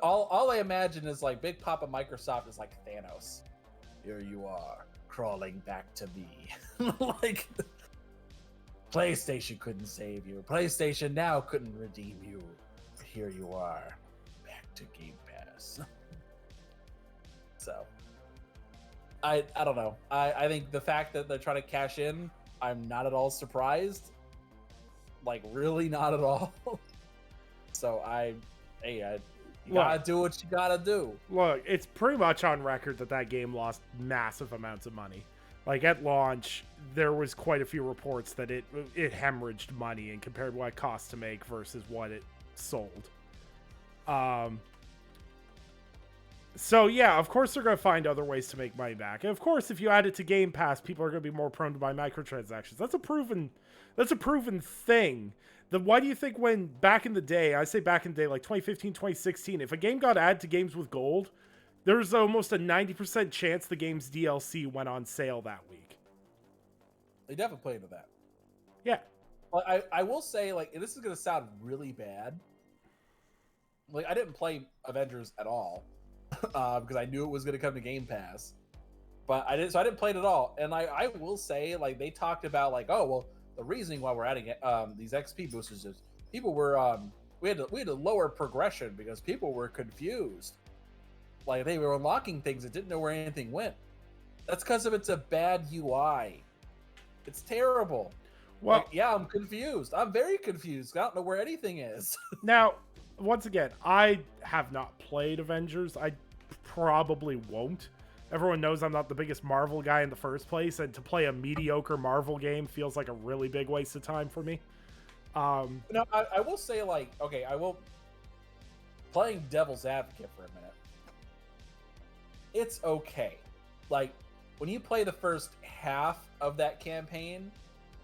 Speaker 2: All I imagine is like Big Papa Microsoft is like Thanos. Here you are, crawling back to me. Like, PlayStation couldn't save you. PlayStation Now couldn't redeem you. Here you are, back to Game Pass. So, I don't know. I think the fact that they're trying to cash in, I'm not at all surprised. Like, really not at all. So you gotta do what you gotta do.
Speaker 1: Look, it's pretty much on record that game lost massive amounts of money. Like, at launch, there was quite a few reports that it hemorrhaged money and compared what it cost to make versus what it sold. So yeah, of course they're going to find other ways to make money back. And of course, if you add it to Game Pass, people are going to be more prone to buy microtransactions. That's a proven thing. Why do you think when back in the day, I say back in the day, like 2015, 2016, if a game got added to Games with Gold, there was almost a 90% chance the game's DLC went on sale that week.
Speaker 2: They definitely play into that.
Speaker 1: Yeah.
Speaker 2: Well, I will say, like, this is going to sound really bad. Like, I didn't play Avengers at all because I knew it was going to come to Game Pass. But I didn't play it at all. And I will say, like, they talked about, like, oh, well, the reasoning why we're adding these XP boosters is people were we had to lower progression because people were confused. Like, they were unlocking things and didn't know where anything went. That's because it's a bad UI. It's terrible.
Speaker 1: Well,
Speaker 2: like, yeah, I'm confused. I'm very confused. I don't know where anything is.
Speaker 1: Now, once again, I have not played Avengers. I probably won't. Everyone knows I'm not the biggest Marvel guy in the first place, and to play a mediocre Marvel game feels like a really big waste of time for me.
Speaker 2: No, I will say, like, okay, I will... Playing devil's advocate for a minute. It's okay. Like, when you play the first half of that campaign,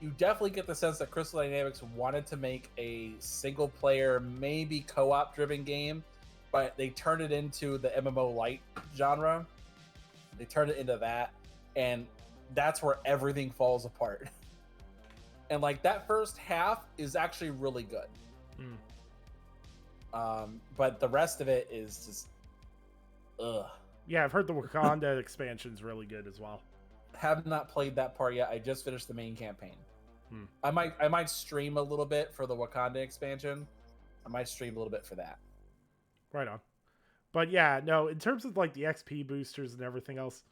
Speaker 2: you definitely get the sense that Crystal Dynamics wanted to make a single-player, maybe co-op driven game, but they turned it into the MMO light genre. They turned it into that, and that's where everything falls apart. And like that first half is actually really good. But the rest of it is just ugh.
Speaker 1: Yeah, I've heard the Wakanda expansion is really good as well.
Speaker 2: Have not played that part yet. I just finished the main campaign. I might stream a little bit for the Wakanda expansion. I might stream a little bit for that.
Speaker 1: Right on. But yeah, no, in terms of like the XP boosters and everything else,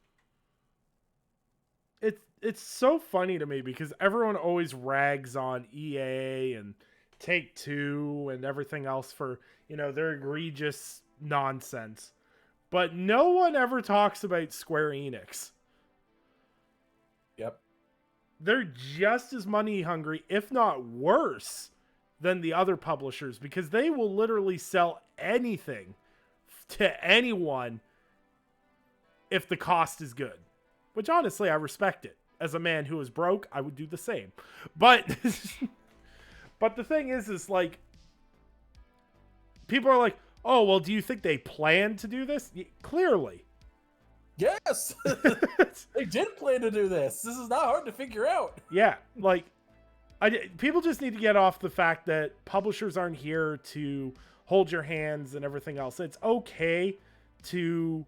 Speaker 1: it's so funny to me because everyone always rags on EA and Take-Two and everything else for, you know, their egregious nonsense. But no one ever talks about Square Enix.
Speaker 2: Yep.
Speaker 1: They're just as money hungry, if not worse, than the other publishers because they will literally sell anything to anyone if the cost is good. Which honestly, I respect it. As a man who is broke, I would do the same. But but the thing is like people are like, "Oh, well, do you think they plan to do this?" Clearly.
Speaker 2: Yes. They did plan to do this. This is not hard to figure out.
Speaker 1: Yeah, like people just need to get off the fact that publishers aren't here to hold your hands and everything else. It's okay to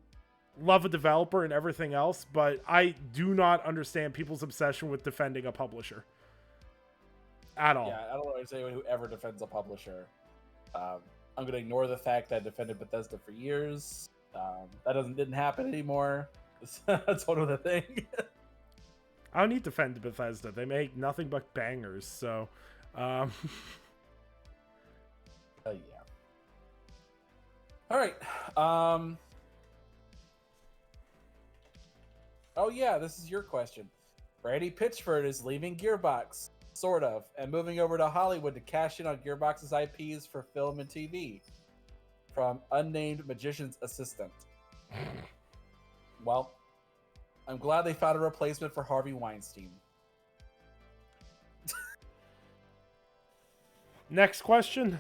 Speaker 1: love a developer and everything else, but I do not understand people's obsession with defending a publisher at all.
Speaker 2: Yeah, I don't understand anyone who ever defends a publisher. I'm going to ignore the fact that I defended Bethesda for years. That didn't happen anymore. That's one of the things.
Speaker 1: I don't need to defend Bethesda. They make nothing but bangers. So,
Speaker 2: Yeah. All right. Oh yeah, this is your question. Randy Pitchford is leaving Gearbox, sort of, and moving over to Hollywood to cash in on Gearbox's IPs for film and TV. From unnamed magician's assistant. Well, I'm glad they found a replacement for Harvey Weinstein.
Speaker 1: Next question.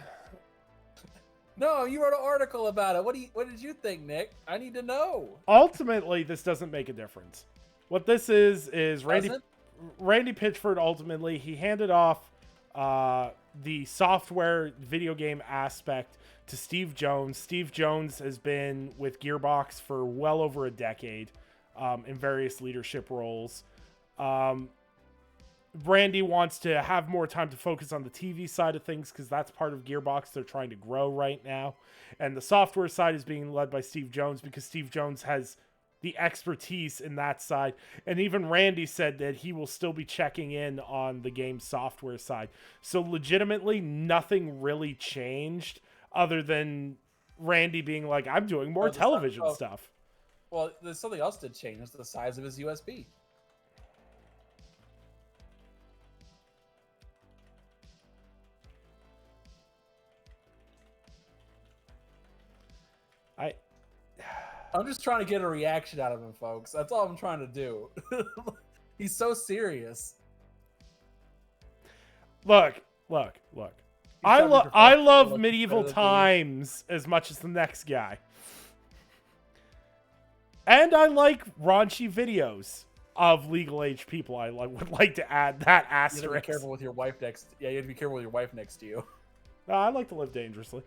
Speaker 2: No, you wrote an article about it. What did you think, Nick? I need to know.
Speaker 1: Ultimately, this doesn't make a difference. What this is Randy Pitchford. Ultimately, he handed off the software video game aspect to Steve Jones. Steve Jones has been with Gearbox for well over a decade in various leadership roles. Randy wants to have more time to focus on the TV side of things because that's part of Gearbox they're trying to grow right now. And the software side is being led by Steve Jones because Steve Jones has the expertise in that side. And even Randy said that he will still be checking in on the game software side. So legitimately, nothing really changed other than Randy being like, I'm doing more television stuff.
Speaker 2: Well, there's something else that changed. It's the size of his USB. I'm just trying to get a reaction out of him, folks. That's all I'm trying to do. He's so serious.
Speaker 1: Look. I love Medieval Times as much as the next guy. And I like raunchy videos of legal age people. I would like to add that asterisk.
Speaker 2: You have to be careful with your wife next. Yeah, you have to be careful with your wife next to you.
Speaker 1: I like to live dangerously.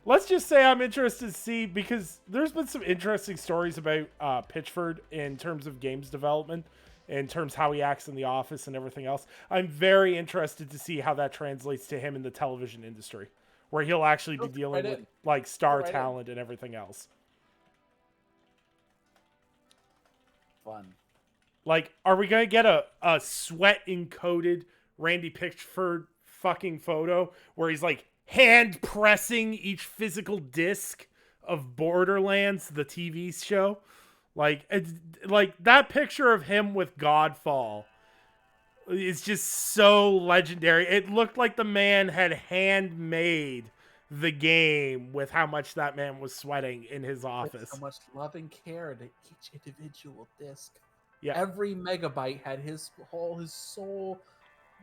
Speaker 1: Let's just say I'm interested to see, because there's been some interesting stories about Pitchford in terms of games development, in terms of how he acts in the office and everything else. I'm very interested to see how that translates to him in the television industry, where he'll actually be dealing with like star talent and everything else.
Speaker 2: Fun.
Speaker 1: Like, are we gonna get a sweat encoded Randy Pitchford fucking photo where he's like hand pressing each physical disc of Borderlands, the TV show? Like that picture of him with Godfall is just so legendary. It looked like the man had handmade the game with how much that man was sweating in his office.
Speaker 2: With so much love and care into each individual disc.
Speaker 1: Yeah.
Speaker 2: Every megabyte had his soul,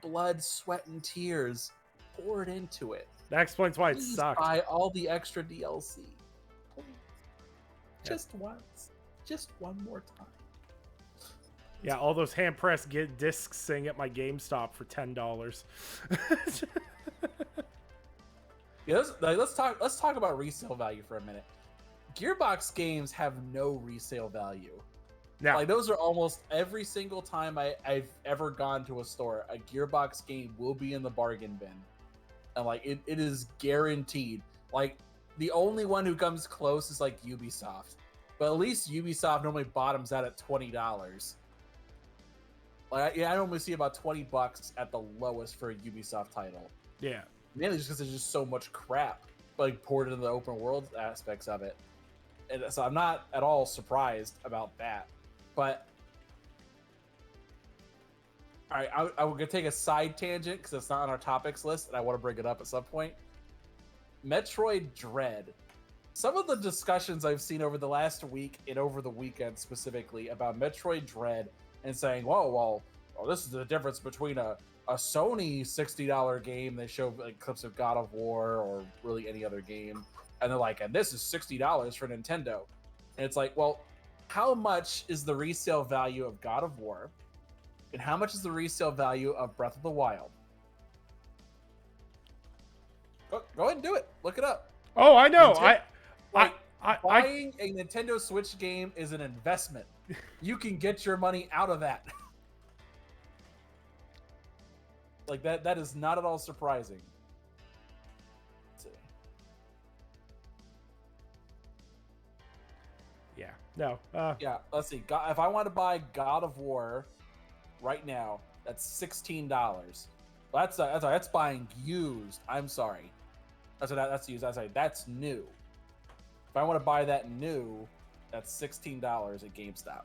Speaker 2: blood, sweat, and tears poured into it.
Speaker 1: That explains why it sucked.
Speaker 2: Buy all the extra DLC. Please. Just once. Just one more time.
Speaker 1: Yeah, all those hand-pressed discs sitting at my GameStop for $10.
Speaker 2: Yeah, let's talk about resale value for a minute. Gearbox games have no resale value.
Speaker 1: Now,
Speaker 2: like, those are almost every single time I've ever gone to a store, a Gearbox game will be in the bargain bin. And like it is guaranteed. Like, the only one who comes close is like Ubisoft. But at least Ubisoft normally bottoms out at $20. Like, I normally see about $20 at the lowest for a Ubisoft title.
Speaker 1: Yeah.
Speaker 2: Mainly just because there's just so much crap like poured into the open world aspects of it. And so I'm not at all surprised about that. But all right, I'm gonna take a side tangent because it's not on our topics list, and I want to bring it up at some point. Metroid Dread. Some of the discussions I've seen over the last week and over the weekend specifically about Metroid Dread, and saying, well, this is the difference between a Sony $60 game. They show like clips of God of War or really any other game, and they're like, and this is $60 for Nintendo. And it's like, well, how much is the resale value of God of War? And how much is the resale value of Breath of the Wild? Go ahead and do it. Look it up.
Speaker 1: Oh, I know.
Speaker 2: Buying a Nintendo Switch game is an investment. You can get your money out of that. Like, that is not at all surprising. Let's see.
Speaker 1: No.
Speaker 2: Yeah, let's see. If I want to buy God of War right now, that's $16. That's buying used. I'm sorry. That's used. That's new. If I want to buy that new, that's $16 at GameStop.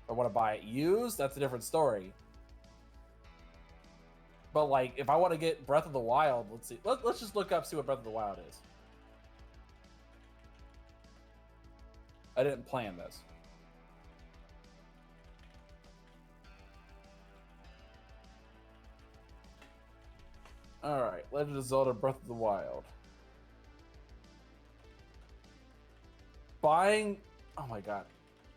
Speaker 2: If I want to buy it used, that's a different story. But like, if I want to get Breath of the Wild, let's see. Let's just look up, see what Breath of the Wild is. I didn't plan this. All right, Legend of Zelda: Breath of the Wild. Buying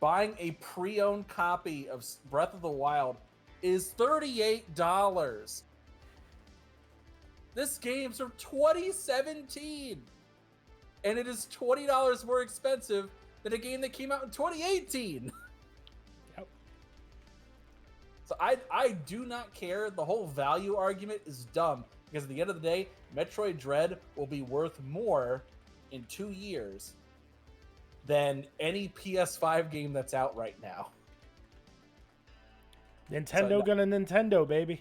Speaker 2: a pre-owned copy of Breath of the Wild is $38. This game's from 2017, and it is $20 more expensive than a game that came out in 2018.
Speaker 1: Yep.
Speaker 2: So I do not care. The whole value argument is dumb, because at the end of the day, Metroid Dread will be worth more in 2 years than any PS5 game that's out right now.
Speaker 1: Nintendo gonna Nintendo, baby.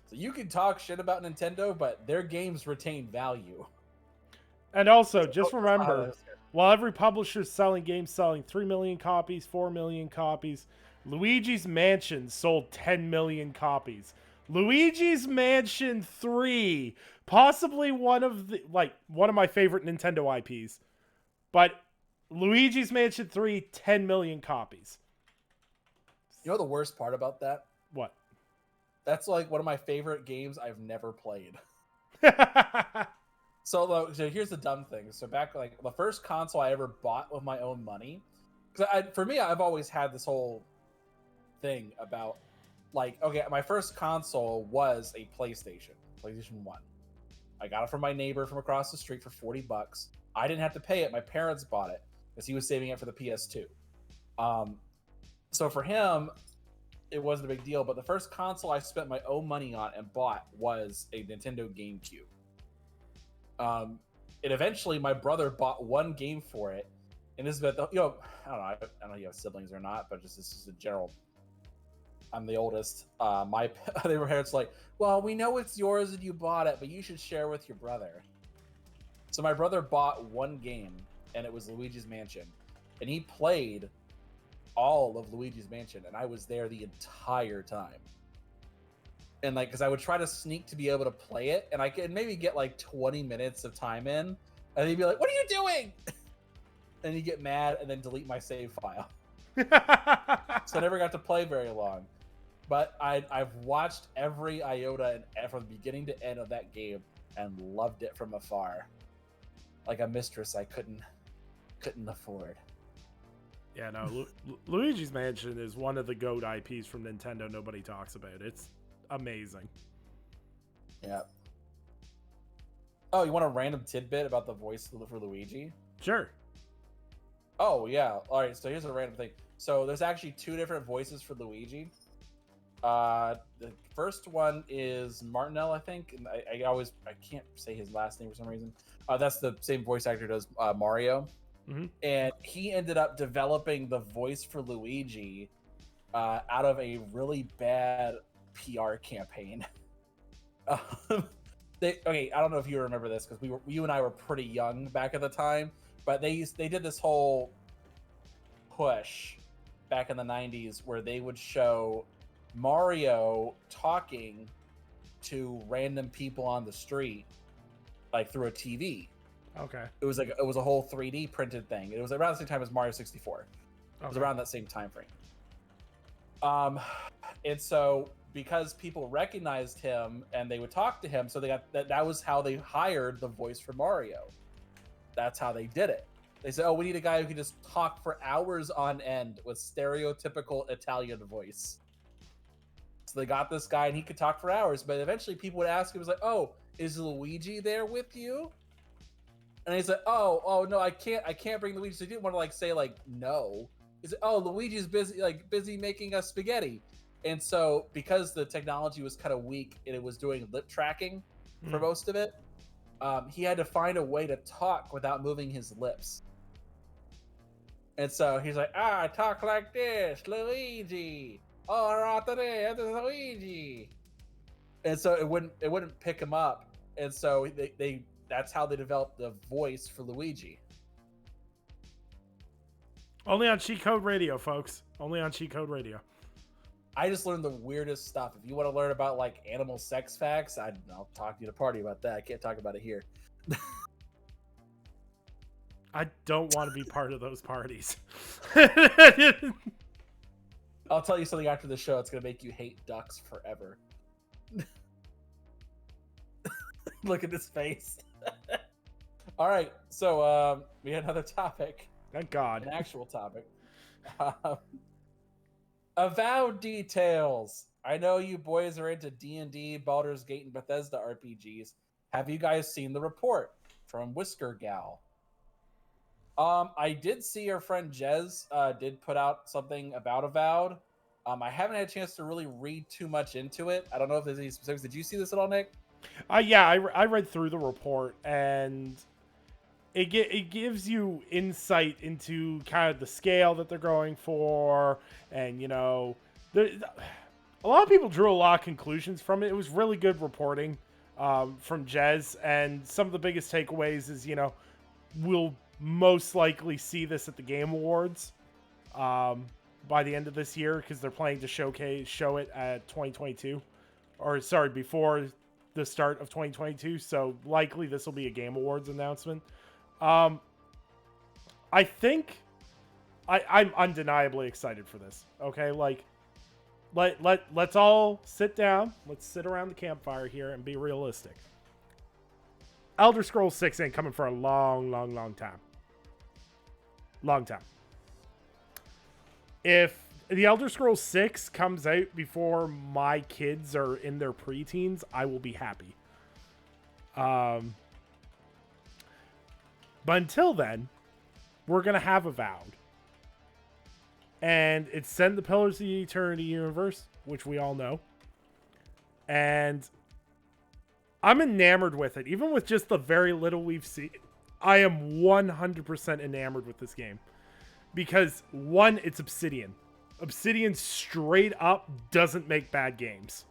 Speaker 2: So you can talk shit about Nintendo, but their games retain value.
Speaker 1: And also, just remember, while every publisher's selling games selling 3 million copies, 4 million copies, Luigi's Mansion sold 10 million copies. Luigi's Mansion 3, possibly one of my favorite Nintendo IPs. But Luigi's Mansion 3, 10 million copies.
Speaker 2: You know the worst part about that?
Speaker 1: What?
Speaker 2: That's like one of my favorite games I've never played. So here's the dumb thing. So back, like, the first console I ever bought with my own money, because for me, I've always had this whole thing about, like, okay, my first console was a PlayStation 1. I got it from my neighbor from across the street for $40. I didn't have to pay it. My parents bought it because he was saving it for the PS2. So for him, it wasn't a big deal. But the first console I spent my own money on and bought was a Nintendo GameCube. And eventually my brother bought one game for it. And this is about I don't know if you have siblings or not, but this is a general. I'm the oldest. They were parents like, well, we know it's yours and you bought it, but you should share with your brother. So my brother bought one game, and it was Luigi's Mansion, and he played all of Luigi's Mansion, and I was there the entire time. And like, because I would try to sneak to be able to play it, and I could maybe get like 20 minutes of time in, and he'd be like, "What are you doing?" And he'd get mad and then delete my save file. So I never got to play very long. But I've watched every iota and from beginning to end of that game and loved it from afar, like a mistress I couldn't afford.
Speaker 1: Yeah, no, Luigi's Mansion is one of the GOAT IPs from Nintendo nobody talks about. It's amazing.
Speaker 2: Yeah. Oh, you want a random tidbit about the voice for Luigi?
Speaker 1: Sure.
Speaker 2: Oh, yeah. All right, so here's a random thing. So there's actually 2 different voices for Luigi. The first one is Martinelli, I think. And I can't say his last name for some reason. That's the same voice actor who does Mario.
Speaker 1: Mm-hmm.
Speaker 2: And he ended up developing the voice for Luigi out of a really bad PR campaign. I don't know if you remember this, because you and I were pretty young back at the time, but they did this whole push back in the 90s where they would show Mario talking to random people on the street, like through a TV.
Speaker 1: Okay.
Speaker 2: It was a whole 3D printed thing. It was around the same time as Mario 64. Okay. It was around that same time frame. And so because people recognized him and they would talk to him, so they got that was how they hired the voice for Mario. That's how they did it. They said, "Oh, we need a guy who can just talk for hours on end with stereotypical Italian voice." So they got this guy and he could talk for hours, but eventually people would ask him, was like, "Oh, is Luigi there with you?" And he's like, "Oh no, I can't bring Luigi." So he didn't want to like say like no. He said, "Oh, Luigi's busy making us spaghetti." And so because the technology was kind of weak and it was doing lip tracking for most of it, he had to find a way to talk without moving his lips. And so he's like, I talk like this, Luigi. Oh, today, it's Luigi. And so it wouldn't pick him up. And so they that's how they developed the voice for Luigi.
Speaker 1: Only on Cheat Code Radio, folks. Only on Cheat Code Radio.
Speaker 2: I just learned the weirdest stuff. If you want to learn about like animal sex facts, I'll talk to you at a party about that. I can't talk about it here.
Speaker 1: I don't want to be part of those parties.
Speaker 2: I'll tell you something after the show. It's going to make you hate ducks forever. Look at his face. All right. So we had another topic.
Speaker 1: Thank God.
Speaker 2: An actual topic. Avowed details. I know you boys are into D&D, Baldur's Gate, and Bethesda RPGs. Have you guys seen the report from Whisker Gal? I did see our friend Jez did put out something about Avowed. I haven't had a chance to really read too much into it. I don't know if there's any specifics. Did you see this at all, Nick?
Speaker 1: Yeah, I read through the report, and it gives you insight into kind of the scale that they're going for, and you know, a lot of people drew a lot of conclusions from it. It was really good reporting from Jez, and some of the biggest takeaways is, you know, we'll most likely see this at the Game Awards by the end of this year, because they're planning to show it at 2022, or sorry, before the start of 2022. So likely this will be a Game Awards announcement. I think I'm undeniably excited for this. Okay, like let's all sit down. Let's sit around the campfire here and be realistic. Elder Scrolls 6 ain't coming for a long time. Long time. If the Elder Scrolls 6 comes out before my kids are in their preteens, I will be happy. But until then, we're going to have Avowed. And it's set in the Pillars of the Eternity universe, which we all know. And I'm enamored with it. Even with just the very little we've seen, I am 100% enamored with this game. Because, one, it's Obsidian. Obsidian straight up doesn't make bad games.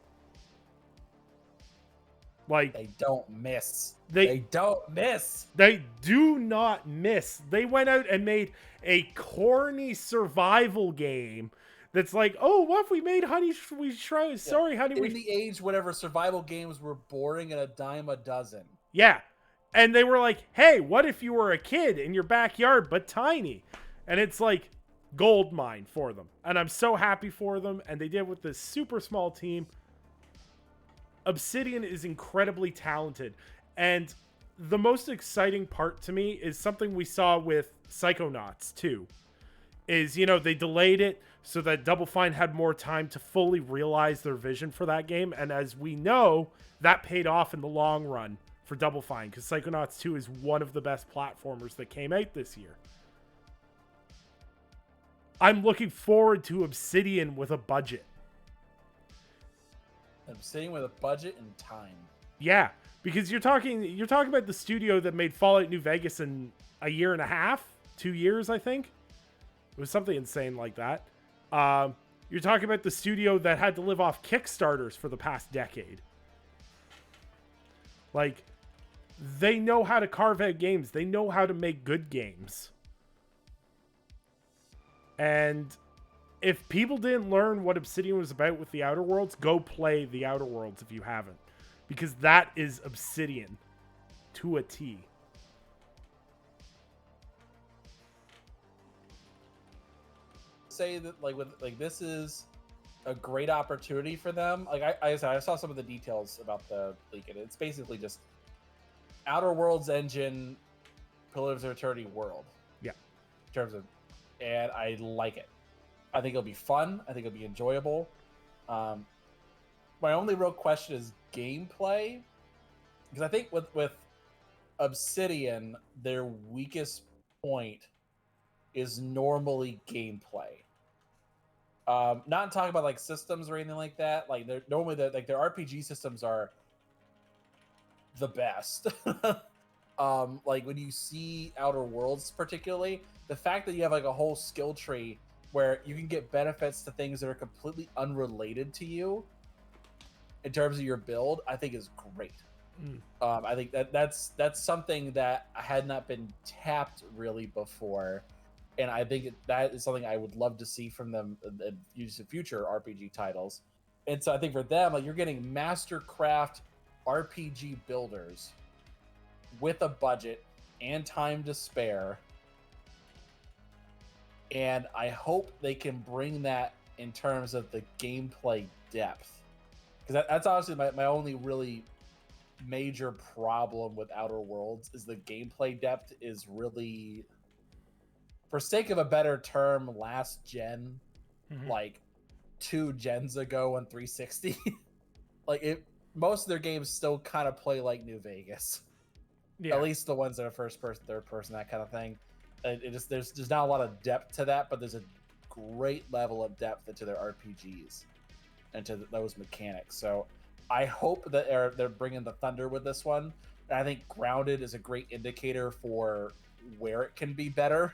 Speaker 1: Like,
Speaker 2: they don't miss.
Speaker 1: They
Speaker 2: don't miss.
Speaker 1: They do not miss. They went out and made a corny survival game that's like, oh, what if we made Honey? We try. Yeah. Sorry, Honey.
Speaker 2: In the age whenever survival games were boring and a dime a dozen.
Speaker 1: Yeah, and they were like, hey, what if you were a kid in your backyard but tiny? And it's like gold mine for them. And I'm so happy for them. And they did it with this super small team. Obsidian is incredibly talented. And the most exciting part to me is something we saw with Psychonauts 2. Is, you know, they delayed it so that Double Fine had more time to fully realize their vision for that game. And as we know, that paid off in the long run for Double Fine, because Psychonauts 2 is one of the best platformers that came out this year. I'm looking forward to Obsidian with a budget.
Speaker 2: Obsidian with a budget and time.
Speaker 1: Yeah, because you're talking about the studio that made Fallout New Vegas in a year and a half, 2 years, I think. It was something insane like that. You're talking about the studio that had to live off Kickstarters for the past decade. Like, they know how to carve out games. They know how to make good games. And if people didn't learn what Obsidian was about with the Outer Worlds, go play the Outer Worlds if you haven't. Because that is Obsidian to a T.
Speaker 2: Say that this is a great opportunity for them. Like I saw some of the details about the leak, and it's basically just Outer Worlds engine, Pillars of Eternity world.
Speaker 1: Yeah.
Speaker 2: In terms of, and I like it. I think it'll be fun. I think it'll be enjoyable. My only real question is gameplay, because I think with Obsidian, their weakest point is normally gameplay. Not talking about like systems or anything like that. Like they're normally their RPG systems are the best. Like when you see Outer Worlds, particularly the fact that you have like a whole skill tree where you can get benefits to things that are completely unrelated to you in terms of your build, I think is great. I think that's something that had not been tapped really before, and I think that is something I would love to see from them in future RPG titles. And so I think for them, like you're getting Mastercraft RPG builders with a budget and time to spare, and I hope they can bring that in terms of the gameplay depth, because that's honestly my only really major problem with Outer Worlds is the gameplay depth is really, for sake of a better term, last gen, like 2 gens ago on 360. Like most of their games still kind of play like New Vegas. Yeah. At least the ones that are first person, third person, that kind of thing. There's not a lot of depth to that, but there's a great level of depth into their RPGs and to those mechanics. So I hope that they're bringing the thunder with this one. And I think Grounded is a great indicator for where it can be better.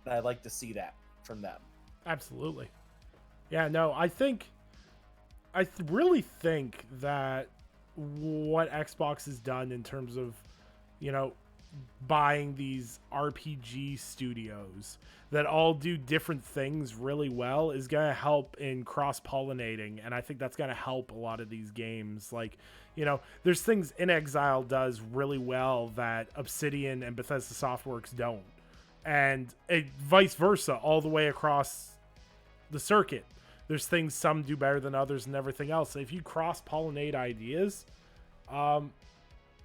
Speaker 2: And I'd like to see that from them.
Speaker 1: Absolutely. Yeah, no, I really think that what Xbox has done in terms of, buying these RPG studios that all do different things really well is going to help in cross-pollinating, and I think that's going to help a lot of these games. Like, there's things In Exile does really well that Obsidian and Bethesda Softworks don't, and vice versa all the way across the circuit. There's things some do better than others and everything else. So if you cross-pollinate ideas,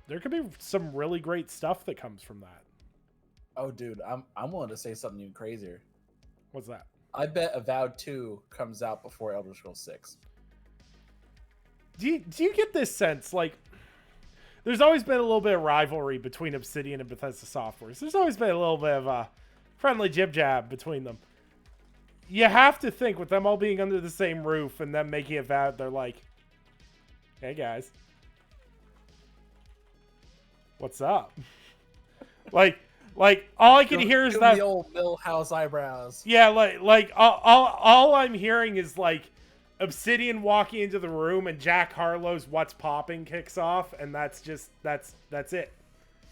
Speaker 1: there could be some really great stuff that comes from that.
Speaker 2: Oh, dude, I'm willing to say something even crazier.
Speaker 1: What's that?
Speaker 2: I bet Avowed 2 comes out before Elder Scrolls 6.
Speaker 1: Do you get this sense, like, there's always been a little bit of rivalry between Obsidian and Bethesda Softworks. There's always been a little bit of a friendly jib-jab between them. You have to think, with them all being under the same roof and them making Avowed, they're like, hey, guys. What's up? like all I can hear is that
Speaker 2: the old Millhouse eyebrows.
Speaker 1: Yeah, like all I'm hearing is like Obsidian walking into the room and Jack Harlow's "What's Popping" kicks off, and that's it.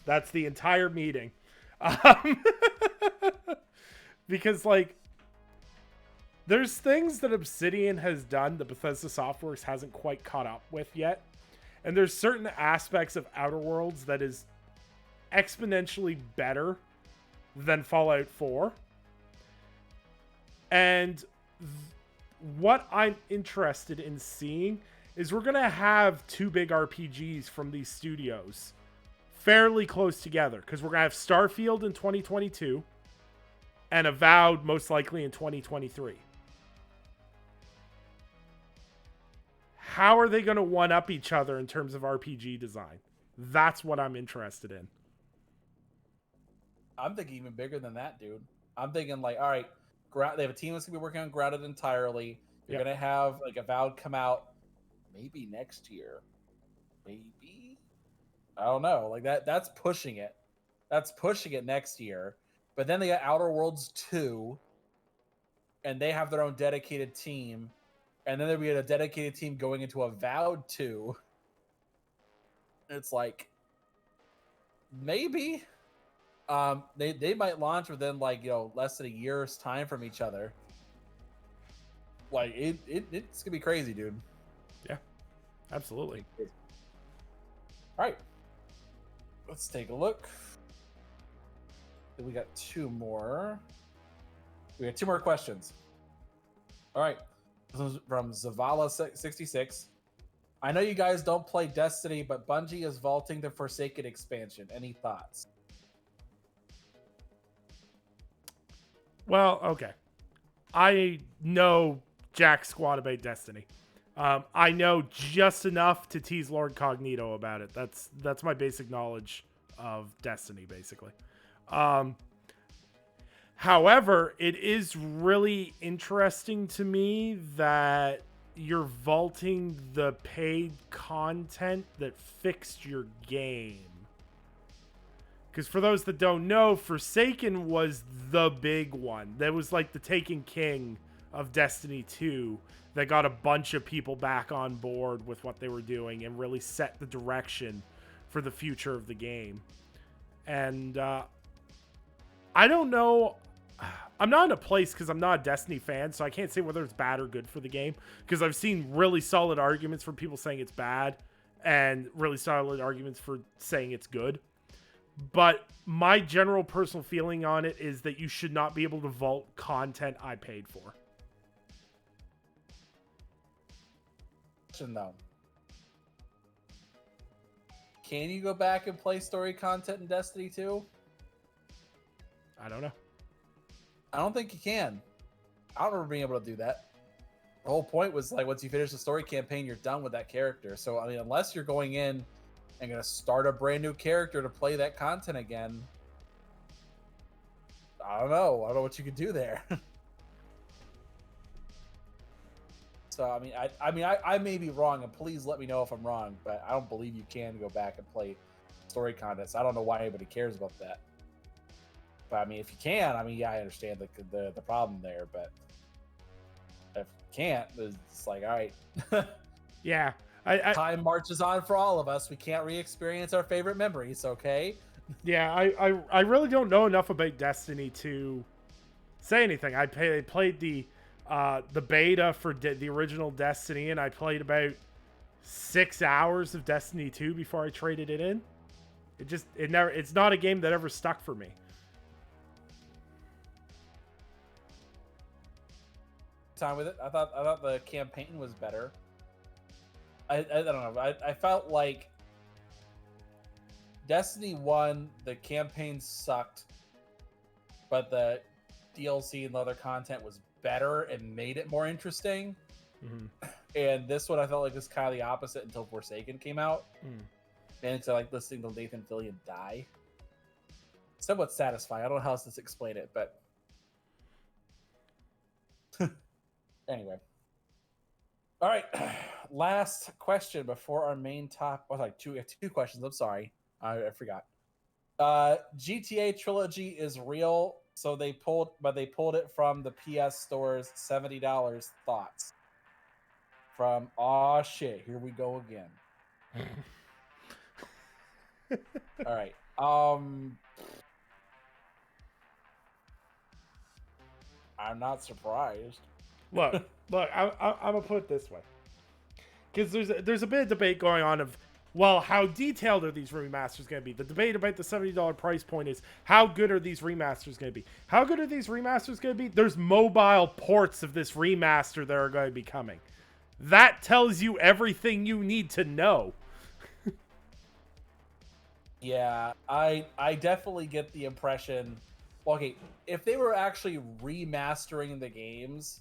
Speaker 1: That's the entire meeting. Because like there's things that Obsidian has done that Bethesda Softworks hasn't quite caught up with yet. And there's certain aspects of Outer Worlds that is exponentially better than Fallout 4. And what I'm interested in seeing is we're going to have 2 big RPGs from these studios fairly close together. Because we're going to have Starfield in 2022 and Avowed most likely in 2023. How are they going to one-up each other in terms of RPG design? That's what I'm interested in.
Speaker 2: I'm thinking even bigger than that, dude. I'm thinking like, all right, they have a team that's going to be working on Grounded entirely. You're going to have like Avowed come out maybe next year. Maybe? I don't know. Like that's pushing it. That's pushing it next year. But then they got Outer Worlds 2, and they have their own dedicated team. And then there'll be a dedicated team going into Avowed 2. It's like, maybe. They might launch within like, less than a year's time from each other. Like, it's gonna be crazy, dude.
Speaker 1: Yeah, absolutely.
Speaker 2: All right. Let's take a look. We got 2 more. We got 2 more questions. All right. This is from Zavala66. I know you guys don't play Destiny, but Bungie is vaulting the Forsaken expansion. Any thoughts?
Speaker 1: Well, okay. I know jack squat about Destiny. I know just enough to tease Lord Cognito about it. That's my basic knowledge of Destiny, basically. However, it is really interesting to me that you're vaulting the paid content that fixed your game. Because for those that don't know, Forsaken was the big one. That was like the Taken King of Destiny 2 that got a bunch of people back on board with what they were doing and really set the direction for the future of the game. And I don't know. I'm not in a place because I'm not a Destiny fan, so I can't say whether it's bad or good for the game. Because I've seen really solid arguments from people saying it's bad and really solid arguments for saying it's good. But my general personal feeling on it is that you should not be able to vault content I paid for.
Speaker 2: Though, can you go back and play story content in Destiny 2?
Speaker 1: I don't know.
Speaker 2: I don't think you can. I don't remember being able to do that. The whole point was like once you finish the story campaign, you're done with that character. So I mean, unless you're going in and going to start a brand new character to play that content again, I don't know. I don't know what you could do there. So I may be wrong, and please let me know if I'm wrong. But I don't believe you can go back and play story content. So I don't know why anybody cares about that. But I mean, if you can, I mean, yeah, I understand the problem there. But if you can't, it's like, all right.
Speaker 1: Yeah.
Speaker 2: Time marches on for all of us. We can't re-experience our favorite memories, okay?
Speaker 1: Yeah, I really don't know enough about Destiny to say anything. I played the beta for the original Destiny, and I played about 6 hours of Destiny 2 before I traded it in. It's not a game that ever stuck for me.
Speaker 2: Time with it. I thought the campaign was better. I don't know. I felt like Destiny 1, the campaign sucked, but the DLC and the other content was better and made it more interesting.
Speaker 1: Mm-hmm.
Speaker 2: And this one I felt like was kind of the opposite until Forsaken came out. And it's like listening to Nathan Fillion die. Somewhat satisfying. I don't know how else to explain it, but anyway. All right. Last question before our main top. Oh, sorry, two questions. I'm sorry. I forgot. GTA Trilogy is real. So they pulled it from the PS Store's $70. Thoughts? From aw shit, here we go again. All right. I'm not surprised.
Speaker 1: Look, I'm gonna put it this way, because there's a bit of debate going on of, well, how detailed are these remasters going to be? The debate about the $70 price point is, how good are these remasters going to be? How good are these remasters going to be? There's mobile ports of this remaster that are going to be coming. That tells you everything you need to know.
Speaker 2: Yeah, I definitely get the impression. Well, okay, if they were actually remastering the games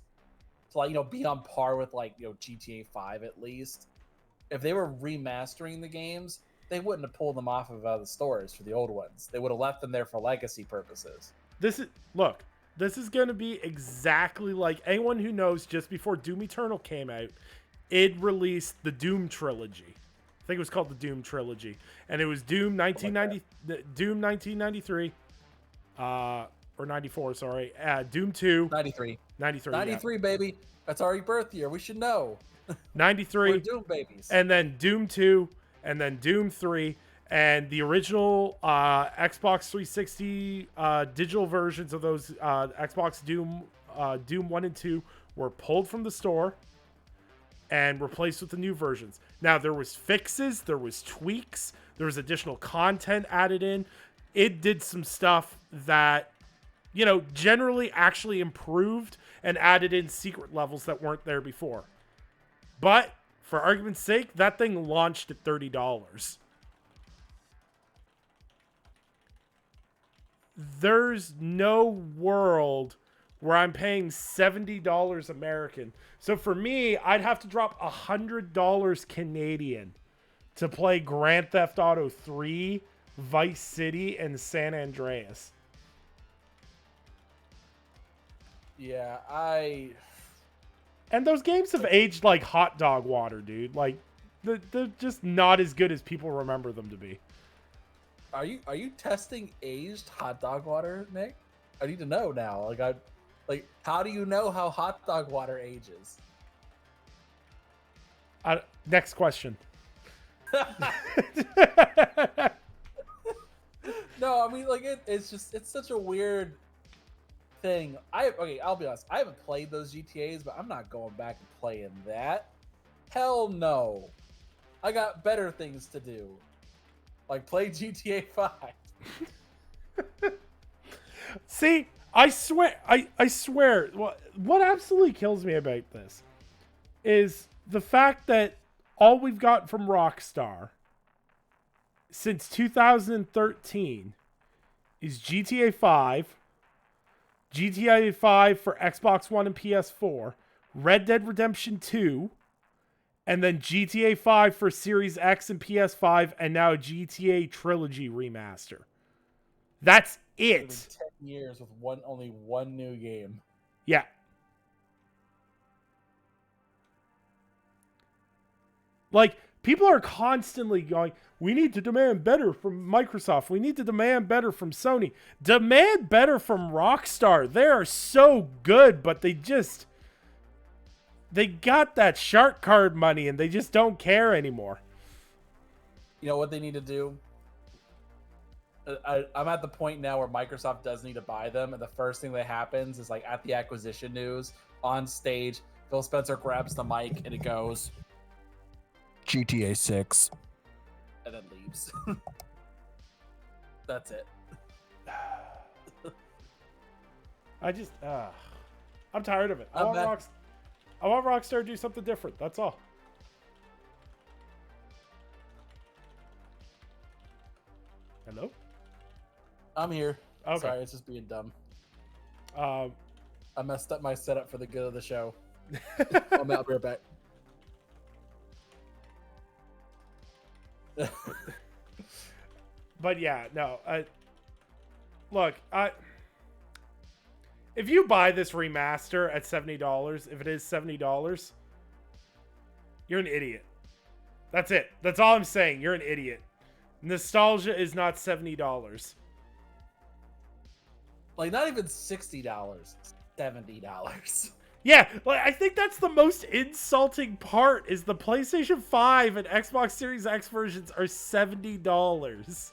Speaker 2: to, like, be on par with, like, GTA 5 at least. If they were remastering the games, they wouldn't have pulled them off of the stores for the old ones. They would have left them there for legacy purposes.
Speaker 1: This is going to be exactly like, anyone who knows, just before Doom Eternal came out, it released the Doom trilogy. I think it was called the Doom trilogy, and it was Doom 1990, Doom 1993, or 94. Sorry, Doom 2,
Speaker 2: 93,
Speaker 1: 93, yeah.
Speaker 2: baby. That's our birth year. We should know.
Speaker 1: 93.
Speaker 2: We're Doom babies.
Speaker 1: And then Doom 2, and then Doom 3, and the original Xbox 360 digital versions of those Xbox Doom 1 and 2 were pulled from the store and replaced with the new versions. Now, there was fixes, there was tweaks, there was additional content added in. It did some stuff that, generally actually improved and added in secret levels that weren't there before. But, for argument's sake, that thing launched at $30. There's no world where I'm paying $70 American. So for me, I'd have to drop $100 Canadian to play Grand Theft Auto 3, Vice City, and San Andreas.
Speaker 2: Yeah,
Speaker 1: And those games have aged like hot dog water, dude. Like, they're just not as good as people remember them to be.
Speaker 2: Are you testing aged hot dog water, Nick? I need to know now. How do you know how hot dog water ages?
Speaker 1: Next question.
Speaker 2: No, I mean, like it's such a weird thing. I'll be honest. I haven't played those GTAs, but I'm not going back and playing that. Hell no. I got better things to do, like play GTA 5.
Speaker 1: See, I swear, what absolutely kills me about this is the fact that all we've got from Rockstar since 2013 is GTA 5, GTA 5 for Xbox One and PS4, Red Dead Redemption 2, and then GTA 5 for Series X and PS5, and now GTA Trilogy Remaster. That's it.
Speaker 2: 10 years with only one new game.
Speaker 1: Yeah. Like, people are constantly going, we need to demand better from Microsoft. We need to demand better from Sony. Demand better from Rockstar. They are so good, but they got that shark card money and they just don't care anymore.
Speaker 2: You know what they need to do? I'm at the point now where Microsoft does need to buy them, and the first thing that happens is, like, at the acquisition news on stage, Phil Spencer grabs the mic and it goes, GTA 6, and then leaves. That's it.
Speaker 1: I'm tired of it. I want Rockstar to do something different. That's all. Hello?
Speaker 2: I'm here.
Speaker 1: Okay.
Speaker 2: Sorry, it's just being dumb.
Speaker 1: I
Speaker 2: messed up my setup for the good of the show. I'll be right back.
Speaker 1: But yeah, no. Look, if you buy this remaster at $70, if it is $70, you're an idiot. That's it. That's all I'm saying. You're an idiot. Nostalgia is not $70.
Speaker 2: Like, not even $60. $70.
Speaker 1: Yeah, like, I think that's the most insulting part is the PlayStation 5 and Xbox Series X versions are $70.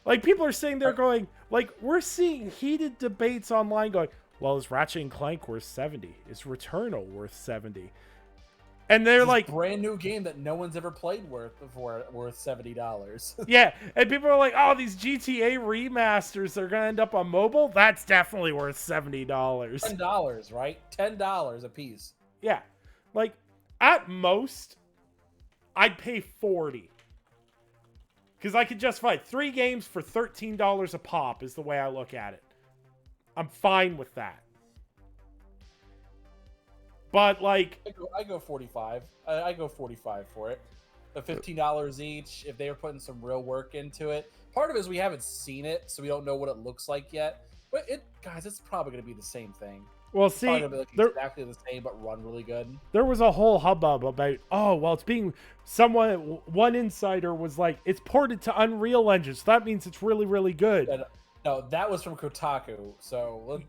Speaker 1: Like, people are sitting there going, like, we're seeing heated debates online going, well, is Ratchet and Clank worth 70? Is Returnal worth 70? And they're like,
Speaker 2: brand new game that no one's ever played worth $70.
Speaker 1: Yeah, and people are like, oh, these GTA remasters are gonna end up on mobile. That's definitely worth $70.
Speaker 2: $10, right? $10 a piece.
Speaker 1: Yeah, like at most, I'd pay $40 because I could justify 3 games for $13 a pop. Is the way I look at it. I'm fine with that. But like,
Speaker 2: I go 45. I go 45 for it. The $15 each. If they were putting some real work into it, part of it is we haven't seen it, so we don't know what it looks like yet. But guys, it's probably going to be the same thing.
Speaker 1: Well, see,
Speaker 2: it's probably gonna be exactly the same, but run really good. There
Speaker 1: was a whole hubbub about, oh, well, it's being one insider was like, it's ported to Unreal Engine, so that means it's really, really good.
Speaker 2: No, that was from Kotaku. So let's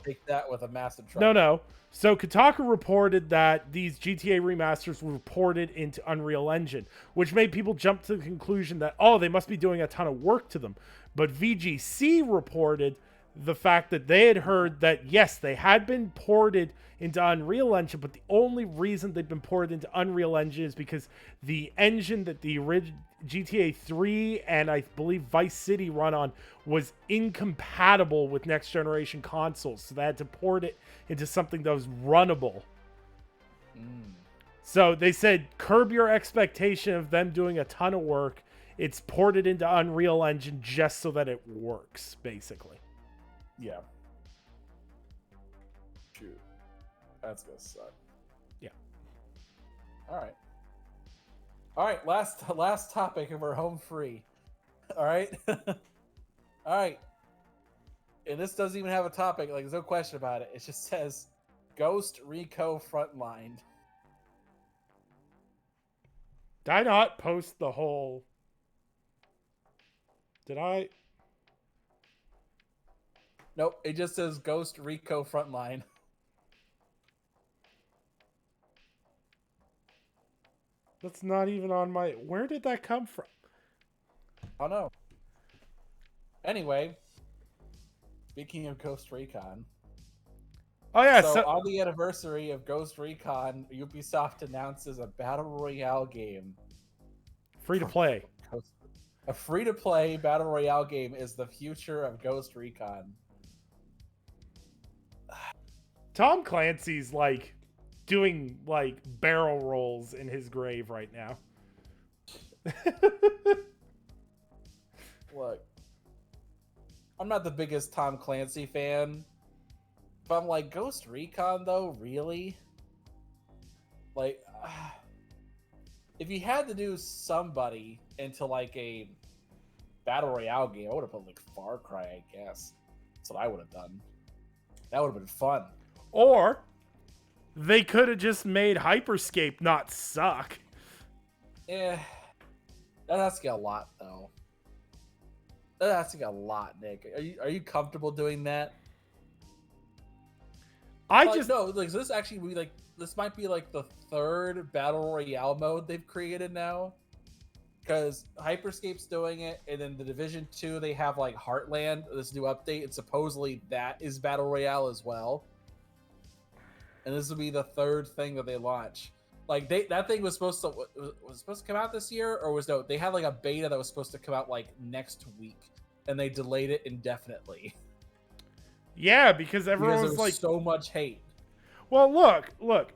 Speaker 2: take that with a massive truck.
Speaker 1: No. So Kotaku reported that these GTA remasters were ported into Unreal Engine, which made people jump to the conclusion that, oh, they must be doing a ton of work to them. But VGC reported the fact that they had heard that, yes, they had been ported into Unreal Engine, but the only reason they've been ported into Unreal Engine is because the engine that the original GTA 3 and I believe Vice City run on was incompatible with next generation consoles. So they had to port it into something that was runnable. So they said, curb your expectation of them doing a ton of work. It's ported into Unreal Engine just so that it works, basically.
Speaker 2: Yeah. Shoot. That's gonna suck.
Speaker 1: Yeah.
Speaker 2: All right. Last topic, and we're home free. All right. All right. And this doesn't even have a topic. Like, there's no question about it. It just says, Ghost Recon Frontline.
Speaker 1: Did I not post the whole... Did I?
Speaker 2: Nope, it just says Ghost Recon Frontline.
Speaker 1: That's not even on my... Where did that come from?
Speaker 2: Oh no. Anyway, speaking of Ghost Recon.
Speaker 1: Oh yeah,
Speaker 2: so on the anniversary of Ghost Recon, Ubisoft announces a battle royale game.
Speaker 1: Free to play.
Speaker 2: A free to play battle royale game is the future of Ghost Recon.
Speaker 1: Tom Clancy's like doing like barrel rolls in his grave right now.
Speaker 2: Look, I'm not the biggest Tom Clancy fan, but I'm like, Ghost Recon though, really? Like, if you had to do somebody into like a battle royale game, I would have put like Far Cry, I guess. That's what I would have done. That would have been fun.
Speaker 1: Or they could have just made Hyperscape not suck.
Speaker 2: Yeah, that has to get a lot though. That has to get a lot, Nick. Are you comfortable doing that? No, like this actually we like this might be like the third battle royale mode they've created now. Because Hyperscape's doing it, and then the Division 2 they have like Heartland, this new update, and supposedly that is battle royale as well. And this will be the third thing that they launch. Like that thing was supposed to come out this year, or they had like a beta that was supposed to come out like next week, and they delayed it indefinitely.
Speaker 1: Yeah, because everyone was like
Speaker 2: so much hate.
Speaker 1: Well, look.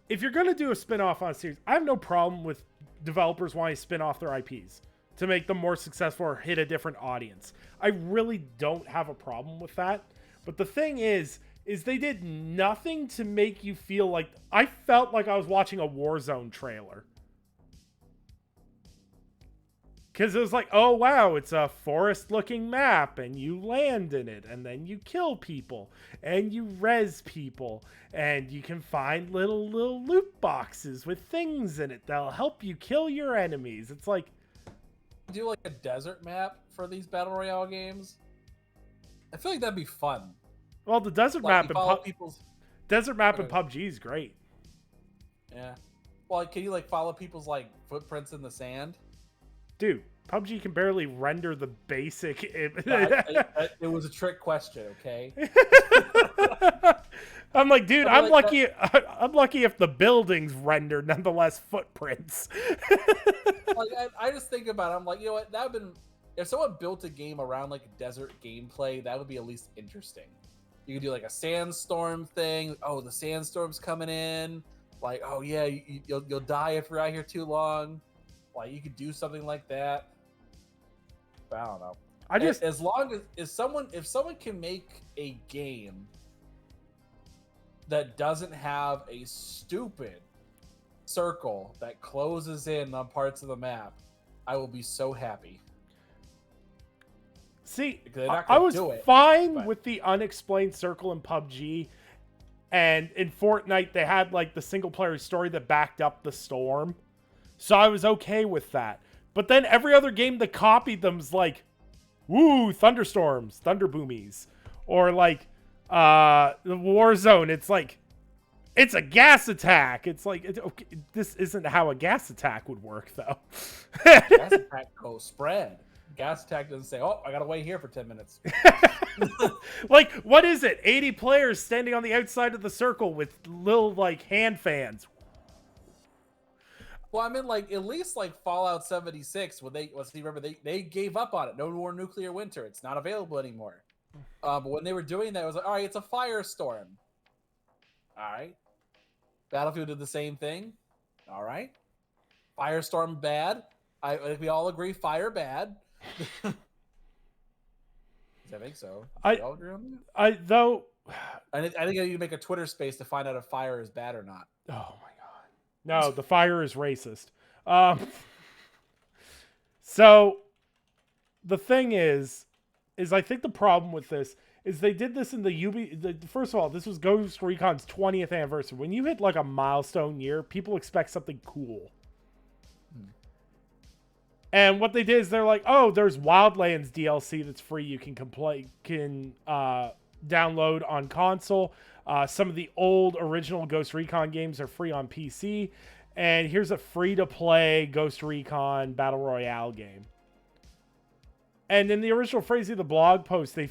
Speaker 1: If you're gonna do a spin-off on a series, I have no problem with developers wanting to spin off their IPs to make them more successful or hit a different audience. I really don't have a problem with that. But the thing is they did nothing to make you feel like... I felt like I was watching a Warzone trailer. Because it was like, oh wow, it's a forest-looking map, and you land in it, and then you kill people, and you res people, and you can find little loot boxes with things in it that'll help you kill your enemies. It's like...
Speaker 2: Do like a desert map for these Battle Royale games? I feel like that'd be fun.
Speaker 1: Well, the desert map in PUBG is great.
Speaker 2: Yeah. Well, can you like follow people's like footprints in the sand?
Speaker 1: Dude, PUBG can barely render the basic...
Speaker 2: It was a trick question, okay?
Speaker 1: I'm like, dude, I'm lucky if the buildings render nonetheless footprints.
Speaker 2: Like, I just think about it, I'm like, you know what, that would have been... If someone built a game around like desert gameplay, that would be at least interesting. You could do like a sandstorm thing. Oh, the sandstorm's coming in. Like, oh yeah, you'll die if you're out here too long. Like, you could do something like that. But I don't know. As long as if someone can make a game that doesn't have a stupid circle that closes in on parts of the map, I will be so happy.
Speaker 1: See, I was fine with the unexplained circle in PUBG, and in Fortnite they had like the single player story that backed up the storm. So I was okay with that. But then every other game that copied them's like, woo, thunderstorms, thunder boomies. Or like the Warzone, it's like, it's a gas attack. It's like, okay, this isn't how a gas attack would work though.
Speaker 2: Gas attack goes spread. Gas attack doesn't say, oh, I gotta wait here for 10 minutes.
Speaker 1: Like, what is it? 80 players standing on the outside of the circle with little like hand fans.
Speaker 2: Well, I mean, like, at least like Fallout 76, when they gave up on it. No more nuclear winter. It's not available anymore. But when they were doing that, it was like, all right, it's a firestorm. All right. Battlefield did the same thing. All right. Firestorm bad. I think we all agree fire bad. I think so. I agree on that?
Speaker 1: I
Speaker 2: think I need to make a Twitter space to find out if fire is bad or not.
Speaker 1: Oh my god. No, the fire is racist. So the thing is I think the problem with this is they did this in first of all, this was Ghost Recon's 20th anniversary. When you hit like a milestone year, people expect something cool. And what they did is they're like, oh, there's Wildlands DLC that's free. You can download on console. Some of the old original Ghost Recon games are free on PC. And here's a free-to-play Ghost Recon Battle Royale game. And in the original phrase of the blog post, they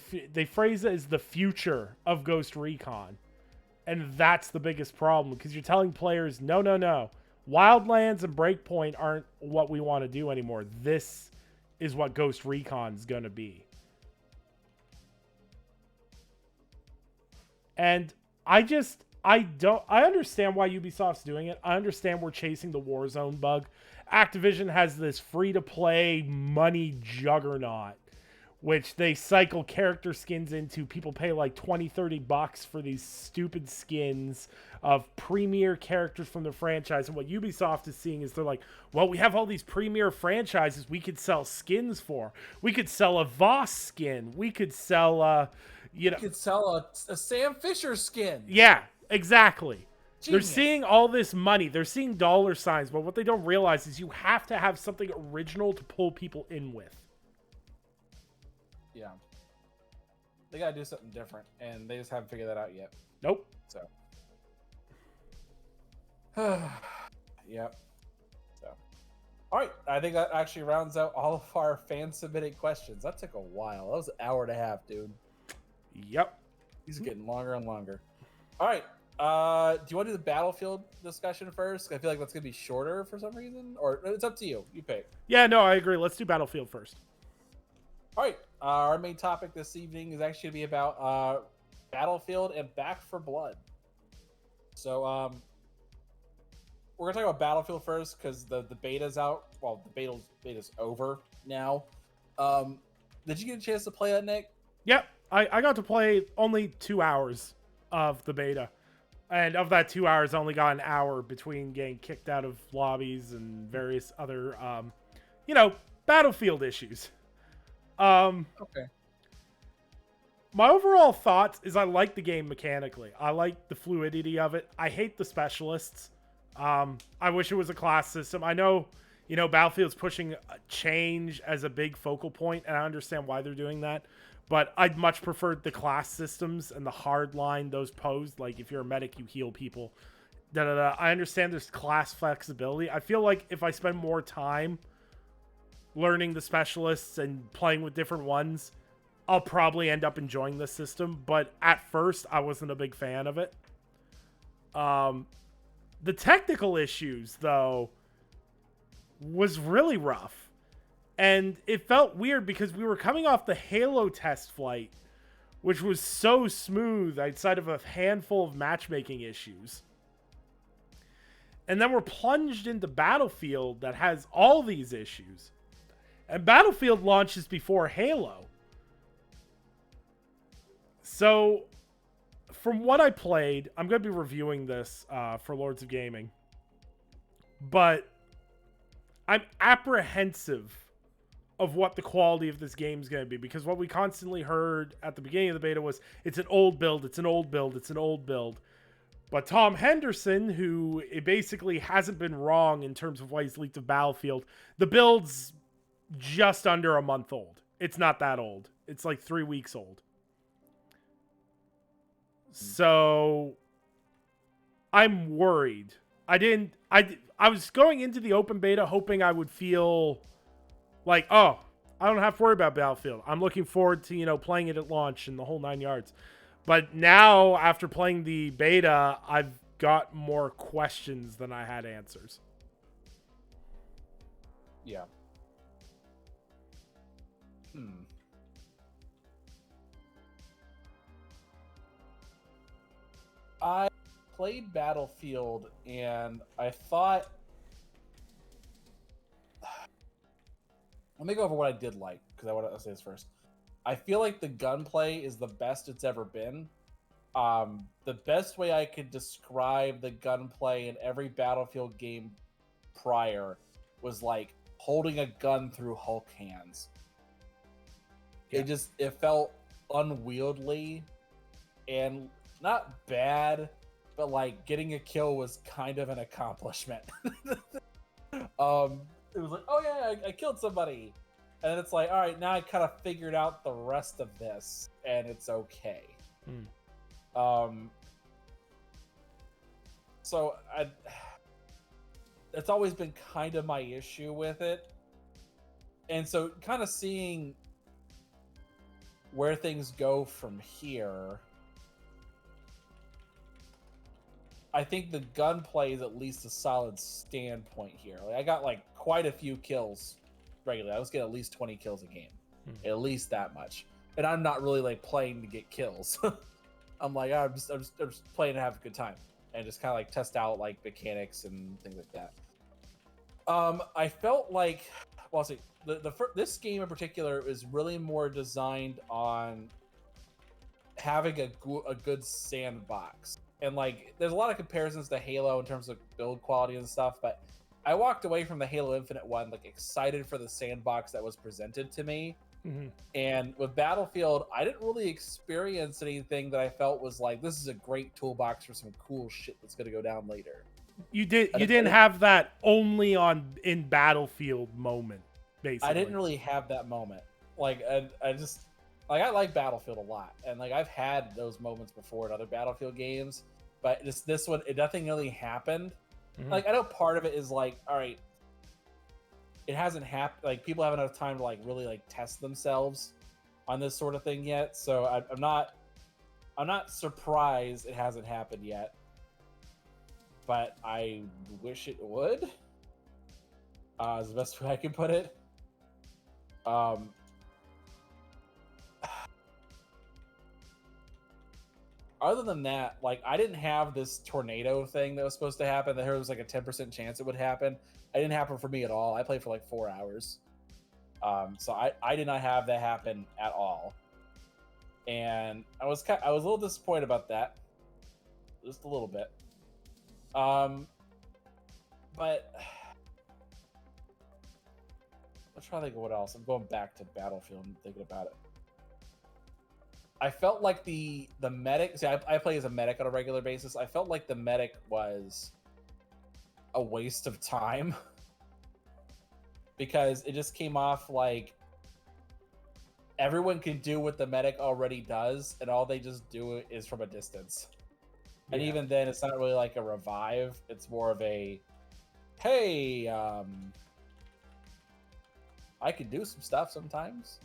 Speaker 1: phrase it as the future of Ghost Recon. And that's the biggest problem, because you're telling players, no. Wildlands and Breakpoint aren't what we want to do anymore. This is what Ghost Recon's going to be. And I understand why Ubisoft's doing it. I understand we're chasing the Warzone bug. Activision has this free-to-play money juggernaut, which they cycle character skins into. People pay like $20-$30 for these stupid skins of premier characters from the franchise. And what Ubisoft is seeing is they're like, well, we have all these premier franchises we could sell skins for. We could sell a Voss skin. We could sell,
Speaker 2: You could sell a Sam Fisher skin.
Speaker 1: Yeah, exactly.
Speaker 2: Genius.
Speaker 1: They're seeing all this money. They're seeing dollar signs. But what they don't realize is you have to have something original to pull people in with.
Speaker 2: Yeah. They got to do something different, and they just haven't figured that out yet.
Speaker 1: Nope.
Speaker 2: So. Yep. So. All right. I think that actually rounds out all of our fan-submitted questions. That took a while. That was an hour and a half, dude.
Speaker 1: Yep.
Speaker 2: These are getting longer and longer. All right. Do you want to do the Battlefield discussion first? I feel like that's going to be shorter for some reason. Or it's up to you. You pick.
Speaker 1: Yeah, no, I agree. Let's do Battlefield first.
Speaker 2: All right. Our main topic this evening is actually going to be about Battlefield and Back 4 Blood. So we're going to talk about Battlefield first because the beta's out. Well, the beta's over now. Did you get a chance to play that, Nick?
Speaker 1: Yep. I got to play only 2 hours of the beta. And of that 2 hours, I only got an hour between getting kicked out of lobbies and various other, Battlefield issues.
Speaker 2: Okay.
Speaker 1: My overall thoughts is I like the game mechanically. I like the fluidity of it. I hate the specialists. I wish it was a class system. I know, Battlefield's pushing change as a big focal point, and I understand why they're doing that. But I'd much prefer the class systems and the hard line those posed. Like, if you're a medic, you heal people. I understand there's class flexibility. I feel like if I spend more time learning the specialists and playing with different ones, I'll probably end up enjoying this system. But at first, I wasn't a big fan of it. The technical issues, though, was really rough. And it felt weird because we were coming off the Halo test flight, which was so smooth outside of a handful of matchmaking issues. And then we're plunged into Battlefield that has all these issues. And Battlefield launches before Halo. So, from what I played, I'm going to be reviewing this for Lords of Gaming. But I'm apprehensive of what the quality of this game is going to be, because what we constantly heard at the beginning of the beta was it's an old build, it's an old build, it's an old build. But Tom Henderson, who it basically hasn't been wrong in terms of why he's leaked of Battlefield, the build's just under a month old. It's not that old. It's like 3 weeks old. So I'm worried. I was going into the open beta hoping I would feel like, oh, I don't have to worry about Battlefield. I'm looking forward to, playing it at launch and the whole 9 yards. But now, after playing the beta, I've got more questions than I had answers.
Speaker 2: Yeah. I played Battlefield and I thought... Let me go over what I did like, because I want to say this first. I feel like the gunplay is the best it's ever been. The best way I could describe the gunplay in every Battlefield game prior was like holding a gun through Hulk hands.
Speaker 1: Yeah.
Speaker 2: It felt unwieldy and not bad, but like getting a kill was kind of an accomplishment. It was like, oh yeah, I killed somebody, and then it's like, all right, now I kind of figured out the rest of this, and it's okay. So it's always been kind of my issue with it, and so kind of seeing where things go from here, I think the gunplay is at least a solid standpoint here. Like, I got like quite a few kills regularly. I was getting at least 20 kills a game, at least that much. And I'm not really like playing to get kills. I'm like, I'm just playing to have a good time and just kind of like test out like mechanics and things like that. I felt like, well, I'll say this game in particular is really more designed on having a good sandbox. And like, there's a lot of comparisons to Halo in terms of build quality and stuff, but I walked away from the Halo Infinite one like excited for the sandbox that was presented to me. And with Battlefield, I didn't really experience anything that I felt was like, this is a great toolbox for some cool shit that's going to go down later.
Speaker 1: You didn't have that only in Battlefield moment, basically.
Speaker 2: I didn't really have that moment. Like, I just like, I like Battlefield a lot, and like I've had those moments before in other Battlefield games, but just this one, nothing really happened. Like, I know part of it is like, all right, it hasn't happened. Like, people haven't enough time to like really like test themselves on this sort of thing yet. So I'm not surprised it hasn't happened yet, but I wish it would. Is the best way I can put it. Other than that, like, I didn't have this tornado thing that was supposed to happen. There was like a 10% chance it would happen. It didn't happen for me at all. I played for like 4 hours. So I did not have that happen at all. And I was a little disappointed about that. Just a little bit. But let's try to think of what else. I'm going back to Battlefield and thinking about it. I felt like the medic. See, I play as a medic on a regular basis. I felt like the medic was a waste of time because it just came off like everyone can do what the medic already does, and all they just do is from a distance. And even then, it's not really like a revive. It's more of a, hey, I can do some stuff sometimes.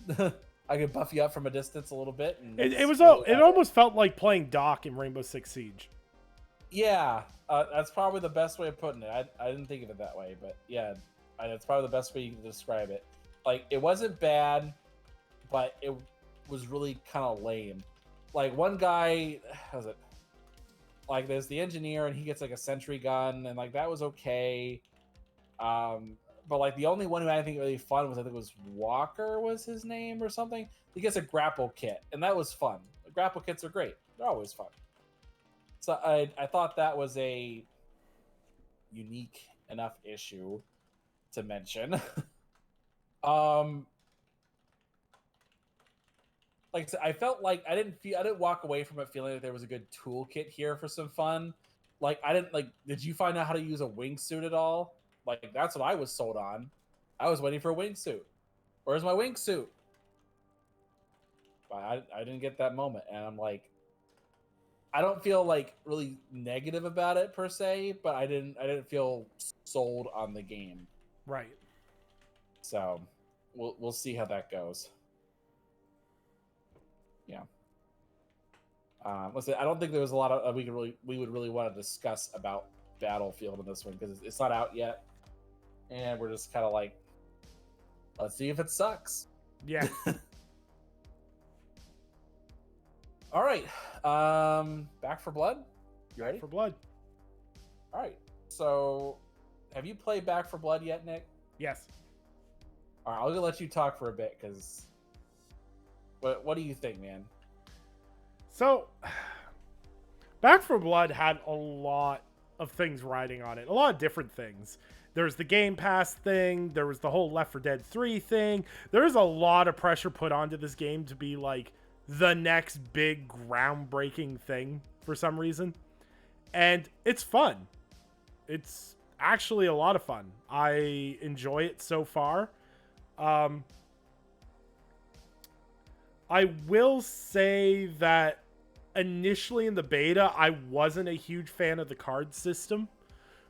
Speaker 2: I could buff you up from a distance a little bit. And
Speaker 1: it almost felt like playing Doc in Rainbow Six Siege.
Speaker 2: Yeah, that's probably the best way of putting it. I didn't think of it that way, but yeah, that's probably the best way you can describe it. Like, it wasn't bad, but it was really kind of lame. Like, one guy, how's it? Like, there's the engineer, and he gets like a sentry gun, and like that was okay. But like the only one who I think really fun was, I think it was Walker was his name or something. He gets a grapple kit, and that was fun. The grapple kits are great; they're always fun. So I thought that was a unique enough issue to mention. Like I said, I felt like I didn't walk away from it feeling like there was a good toolkit here for some fun. Like, I didn't like. Did you find out how to use a wingsuit at all? Like, that's what I was sold on. I was waiting for a wingsuit. Where's my wingsuit? But I didn't get that moment, and I'm like, I don't feel like really negative about it per se, but I didn't feel sold on the game.
Speaker 1: Right.
Speaker 2: So we'll see how that goes. Yeah. Listen, I don't think there was a lot of we would really want to discuss about Battlefield in this one because it's not out yet, and we're just kind of like, let's see if it sucks.
Speaker 1: Yeah.
Speaker 2: All right. Back 4 Blood. You ready?
Speaker 1: Back 4 Blood.
Speaker 2: All right. So, have you played Back 4 Blood yet, Nick?
Speaker 1: Yes.
Speaker 2: All right. I'll just let you talk for a bit because. What do you think, man?
Speaker 1: So, Back 4 Blood had a lot of things riding on it. A lot of different things. There's the Game Pass thing. There was the whole Left 4 Dead 3 thing. There's a lot of pressure put onto this game to be like the next big groundbreaking thing for some reason. And it's fun. It's actually a lot of fun. I enjoy it so far. I will say that initially in the beta, I wasn't a huge fan of the card system.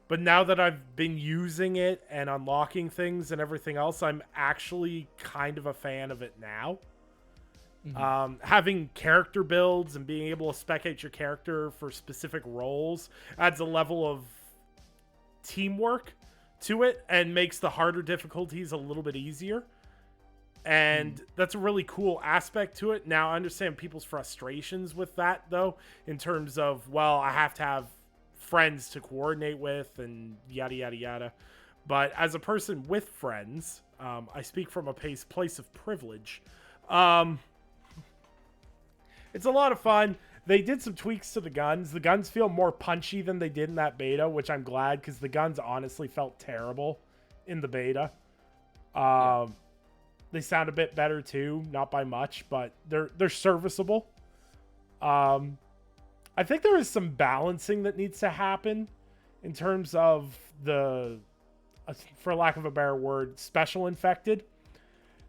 Speaker 1: But now that I've been using it and unlocking things and everything else, I'm actually kind of a fan of it now. Having character builds and being able to spec out your character for specific roles adds a level of teamwork to it and makes the harder difficulties a little bit easier. And that's a really cool aspect to it. Now, I understand people's frustrations with that, though, in terms of, well, I have to have friends to coordinate with and yada, yada, yada. But as a person with friends, I speak from a place of privilege. It's a lot of fun. They did some tweaks to the guns. The guns feel more punchy than they did in that beta, which I'm glad, because the guns honestly felt terrible in the beta. They sound a bit better too, not by much, but they're serviceable. I think there is some balancing that needs to happen in terms of the, for lack of a better word, special infected,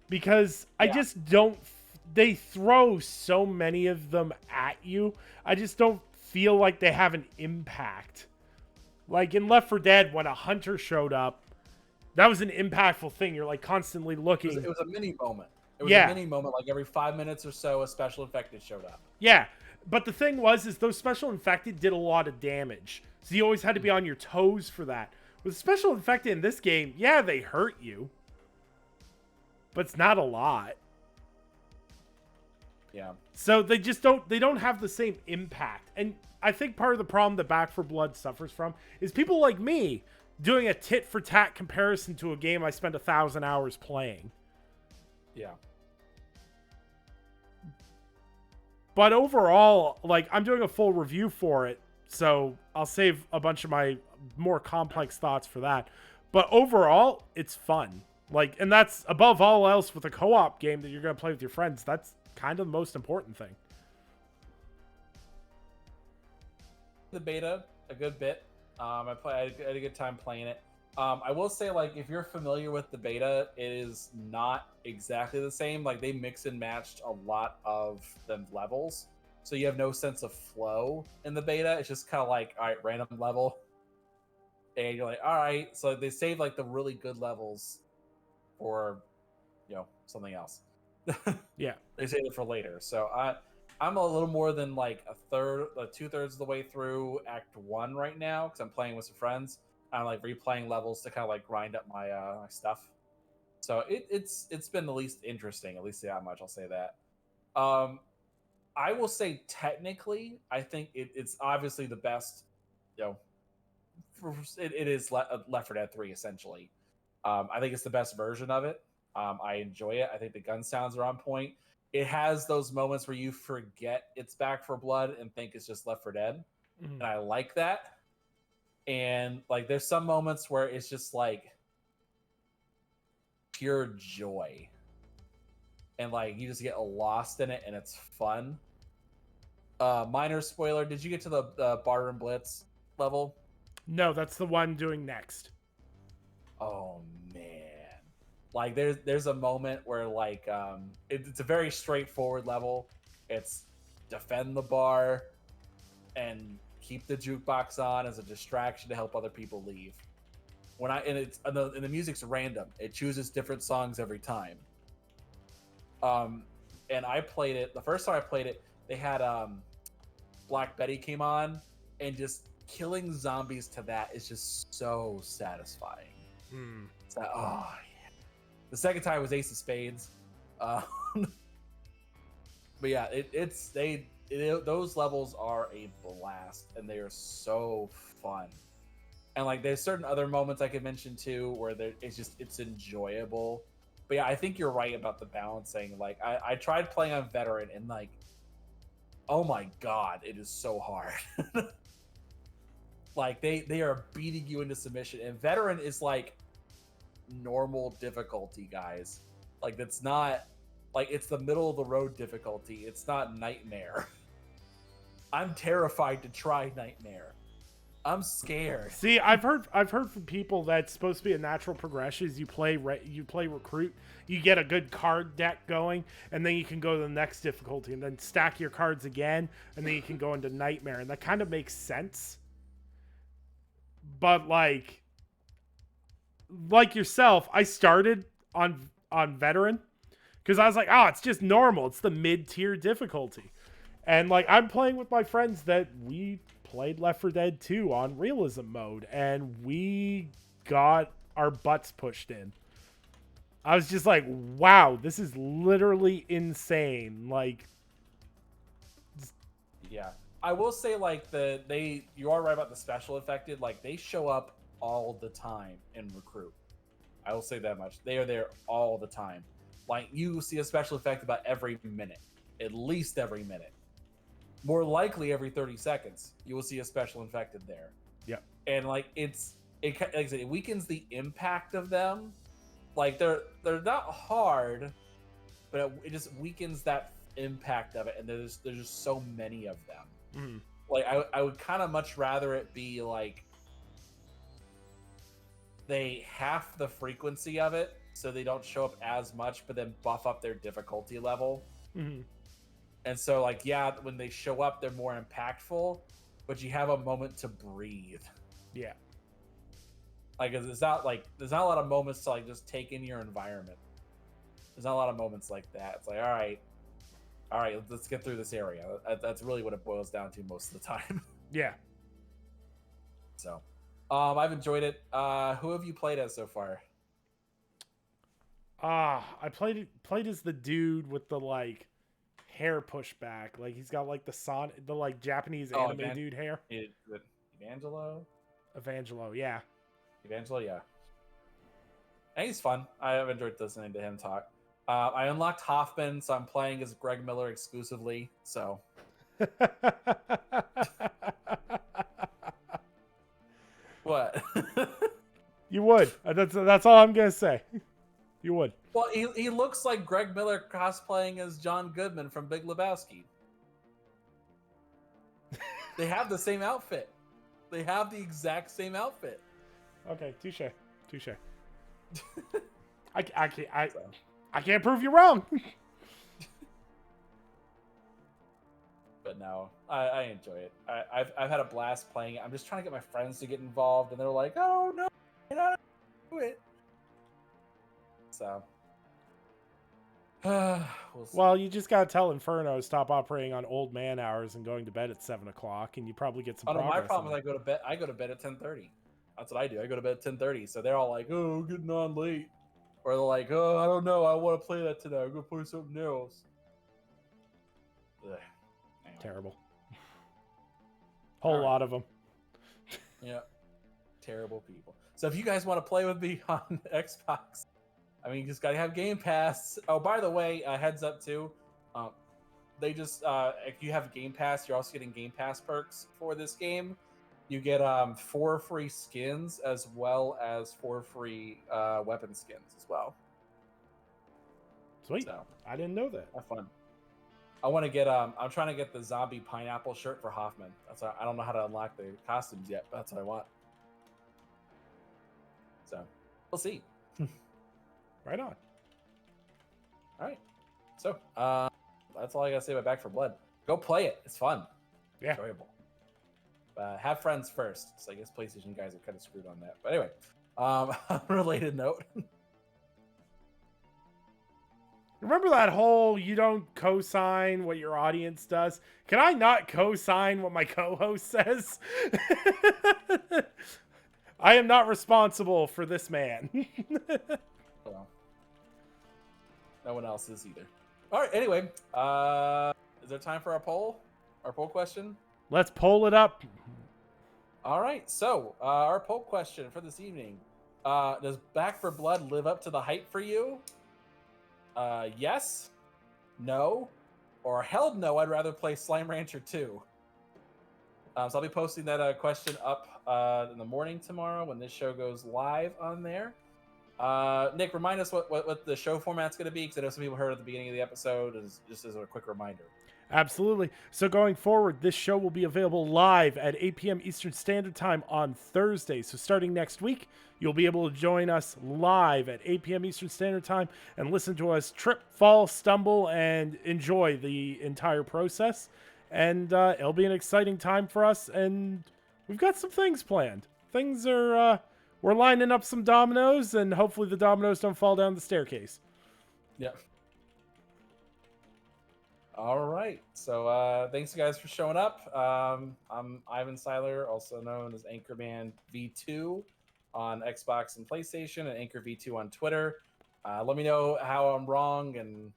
Speaker 1: because I just don't. They throw so many of them at you. I just don't feel like they have an impact. Like in Left 4 Dead, when a hunter showed up, that was an impactful thing. You're like constantly looking.
Speaker 2: It was a mini moment. It was a mini moment. Like every 5 minutes or so, a special infected showed up.
Speaker 1: Yeah. But the thing was, is those special infected did a lot of damage. So you always had to be on your toes for that. With special infected in this game, yeah, they hurt you. But it's not a lot.
Speaker 2: Yeah.
Speaker 1: So they don't have the same impact. And I think part of the problem that Back 4 Blood suffers from is people like me doing a tit for tat comparison to a game I spent 1,000 hours playing.
Speaker 2: Yeah.
Speaker 1: But overall, like, I'm doing a full review for it, so I'll save a bunch of my more complex thoughts for that. But overall, it's fun. Like, and that's above all else with a co-op game that you're going to play with your friends. That's kind of the most important thing.
Speaker 2: The beta a good bit. I had a good time playing it. I will say, like, if you're familiar with the beta, it is not exactly the same. Like, they mix and matched a lot of the levels, so you have no sense of flow in the beta. It's just kind of like, all right, random level, and you're like, all right. So they saved like the really good levels for, something else.
Speaker 1: Yeah,
Speaker 2: they saved it for later. So I'm a little more than like 2/3 of the way through Act 1 right now, because I'm playing with some friends. I'm like replaying levels to kind of like grind up my my stuff. So it's been at least interesting, at least that much, I'll say that. I will say technically, I think it's obviously the best. It is Left 4 Dead 3 essentially. I think it's the best version of it. I enjoy it. I think the gun sounds are on point. It has those moments where you forget it's Back 4 Blood and think it's just Left 4 Dead, and I like that. And like, there's some moments where it's just like pure joy, and like you just get lost in it, and it's fun. Minor spoiler: did you get to the Barter and Blitz level?
Speaker 1: No, that's the one doing next.
Speaker 2: Oh man, like there's a moment where like it's a very straightforward level. It's defend the bar and keep the jukebox on as a distraction to help other people leave. And the music's random. It chooses different songs every time. And I played it the first time I played it. They had Black Betty came on, and just killing zombies to that is just so satisfying. So, oh yeah. The second time was Ace of Spades. But yeah, those levels are a blast, and they are so fun. And like, there's certain other moments I could mention too where it's enjoyable. But yeah, I think you're right about the balancing. Like, I tried playing on Veteran, and like, oh my god, it is so hard. Like, they are beating you into submission, and Veteran is like normal difficulty, guys. Like, that's not Like, it's the middle of the road difficulty. It's not Nightmare. I'm terrified to try Nightmare. I'm scared.
Speaker 1: See, I've heard from people that's supposed to be a natural progression. Is you play recruit, you get a good card deck going, and then you can go to the next difficulty, and then stack your cards again, and then you can go into Nightmare, and that kind of makes sense. But like yourself, I started on veteran because I was like, oh, it's just normal. It's the mid-tier difficulty, and like I'm playing with my friends that we played Left 4 Dead 2 on realism mode, and we got our butts pushed in. I was just like, wow, this is literally insane. Like,
Speaker 2: yeah, I will say, like, you are right about the special affected. Like, they show up all the time in recruit. I will say that much. They are there all the time. Like, you see a special effect about every minute, at least every minute. More likely every 30 seconds, you will see a special infected there.
Speaker 1: Yeah.
Speaker 2: And like like I said, it weakens the impact of them. Like they're not hard, but it just weakens that impact of it. And there's just so many of them.
Speaker 1: mm.
Speaker 2: Like I would kind of much rather it be like they half the frequency of it, so they don't show up as much, but then buff up their difficulty level.
Speaker 1: Mm-hmm.
Speaker 2: And so, like, yeah, when they show up, they're more impactful, but you have a moment to breathe.
Speaker 1: Yeah.
Speaker 2: Like, there's not a lot of moments to, like, just take in your environment. There's not a lot of moments like that. It's like, all right, let's get through this area. That's really what it boils down to most of the time.
Speaker 1: Yeah.
Speaker 2: So, I've enjoyed it. Who have you played as so far?
Speaker 1: I played as the dude with the, like, hair pushback. Like, he's got like the like Japanese anime dude hair. Evangelo, yeah.
Speaker 2: Yeah. And he's fun. I have enjoyed listening to him talk. I unlocked Hoffman, so I'm playing as Greg Miller exclusively. So. What?
Speaker 1: You would. That's all I'm gonna say. You would.
Speaker 2: Well, he looks like Greg Miller cosplaying as John Goodman from Big Lebowski. They have the same outfit. They have the exact same outfit.
Speaker 1: Okay, touche. I can't prove you wrong.
Speaker 2: But no, I enjoy it. I've had a blast playing it. I'm just trying to get my friends to get involved, and they're like, "Oh no, I don't do it." So.
Speaker 1: Well, you just gotta tell Inferno to stop operating on old man hours and going to bed at 7 o'clock, and you probably get some.
Speaker 2: Oh no, my problem is I go to bed at 10:30. That's what I do. I go to bed at 10:30. So they're all like, "Oh, getting on late," or they're like, "Oh, I don't know. I want to play that today. I'm gonna play something else." Ugh. Anyway.
Speaker 1: Terrible. Whole lot of them.
Speaker 2: Yeah, terrible people. So if you guys want to play with me on Xbox. I mean, you just gotta have Game Pass. Oh, by the way, heads up too. They just if you have Game Pass, you're also getting Game Pass perks for this game. You get 4 free skins as well as 4 free weapon skins as well.
Speaker 1: Sweet. So, I didn't know that.
Speaker 2: Have fun. I want to get I'm trying to get the zombie pineapple shirt for Hoffman. That's I don't know how to unlock the costumes yet, but that's what I want. So we'll see.
Speaker 1: Right on.
Speaker 2: All right. So, that's all I gotta say about Back 4 Blood. Go play it. It's fun.
Speaker 1: Yeah.
Speaker 2: Enjoyable. Have friends first. So I guess PlayStation guys are kind of screwed on that. But anyway, unrelated note.
Speaker 1: Remember that whole you don't co-sign what your audience does? Can I not co-sign what my co-host says? I am not responsible for this man.
Speaker 2: Well, no one else is either. All right. Anyway, is there time for our poll? Our poll question?
Speaker 1: Let's poll it up.
Speaker 2: All right. So, our poll question for this evening: does Back 4 Blood live up to the hype for you? Yes, no, or hell no. I'd rather play Slime Rancher 2. So I'll be posting that question up in the morning tomorrow when this show goes live on there. Nick, remind us what the show format's going to be, because I know some people heard at the beginning of the episode. Just as a quick reminder.
Speaker 1: Absolutely. So going forward, this show will be available live at 8 p.m. Eastern Standard Time on Thursday. So starting next week, you'll be able to join us live at 8 p.m. Eastern Standard Time and listen to us trip, fall, stumble, and enjoy the entire process. And it'll be an exciting time for us. And we've got some things planned. Things are, we're lining up some dominoes, and hopefully the dominoes don't fall down the staircase.
Speaker 2: Yeah. All right. So thanks guys for showing up. I'm Ivan Seiler, also known as Anchorman V2 on Xbox and PlayStation, and Anchor V2 on Twitter. Let me know how I'm wrong and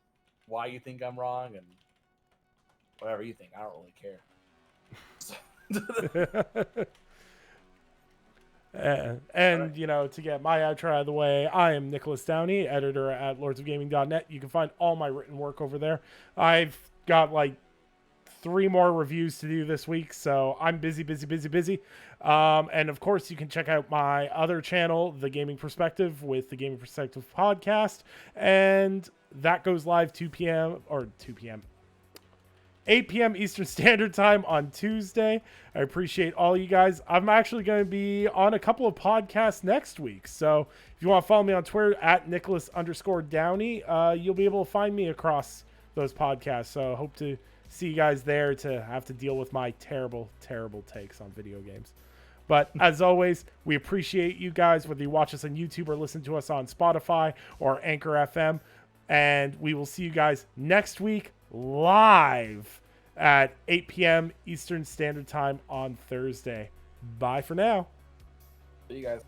Speaker 2: why you think I'm wrong, and whatever you think. I don't really care.
Speaker 1: And you know, to get my outro out of the way, I am Nicholas Downey, editor at lordsofgaming.net. You can find all my written work over there. I've got like 3 more reviews to do this week, so I'm busy. And of course, you can check out my other channel, The Gaming Perspective, with the Gaming Perspective podcast, and that goes live 8 p.m. Eastern Standard Time on Tuesday. I appreciate all you guys. I'm actually going to be on a couple of podcasts next week. So if you want to follow me on Twitter at Nicholas_Downey, you'll be able to find me across those podcasts. So hope to see you guys there to have to deal with my terrible, terrible takes on video games. But as always, we appreciate you guys, whether you watch us on YouTube or listen to us on Spotify or Anchor FM. And we will see you guys next week live at 8 p.m. Eastern Standard Time on Thursday. Bye for now.
Speaker 2: See you guys.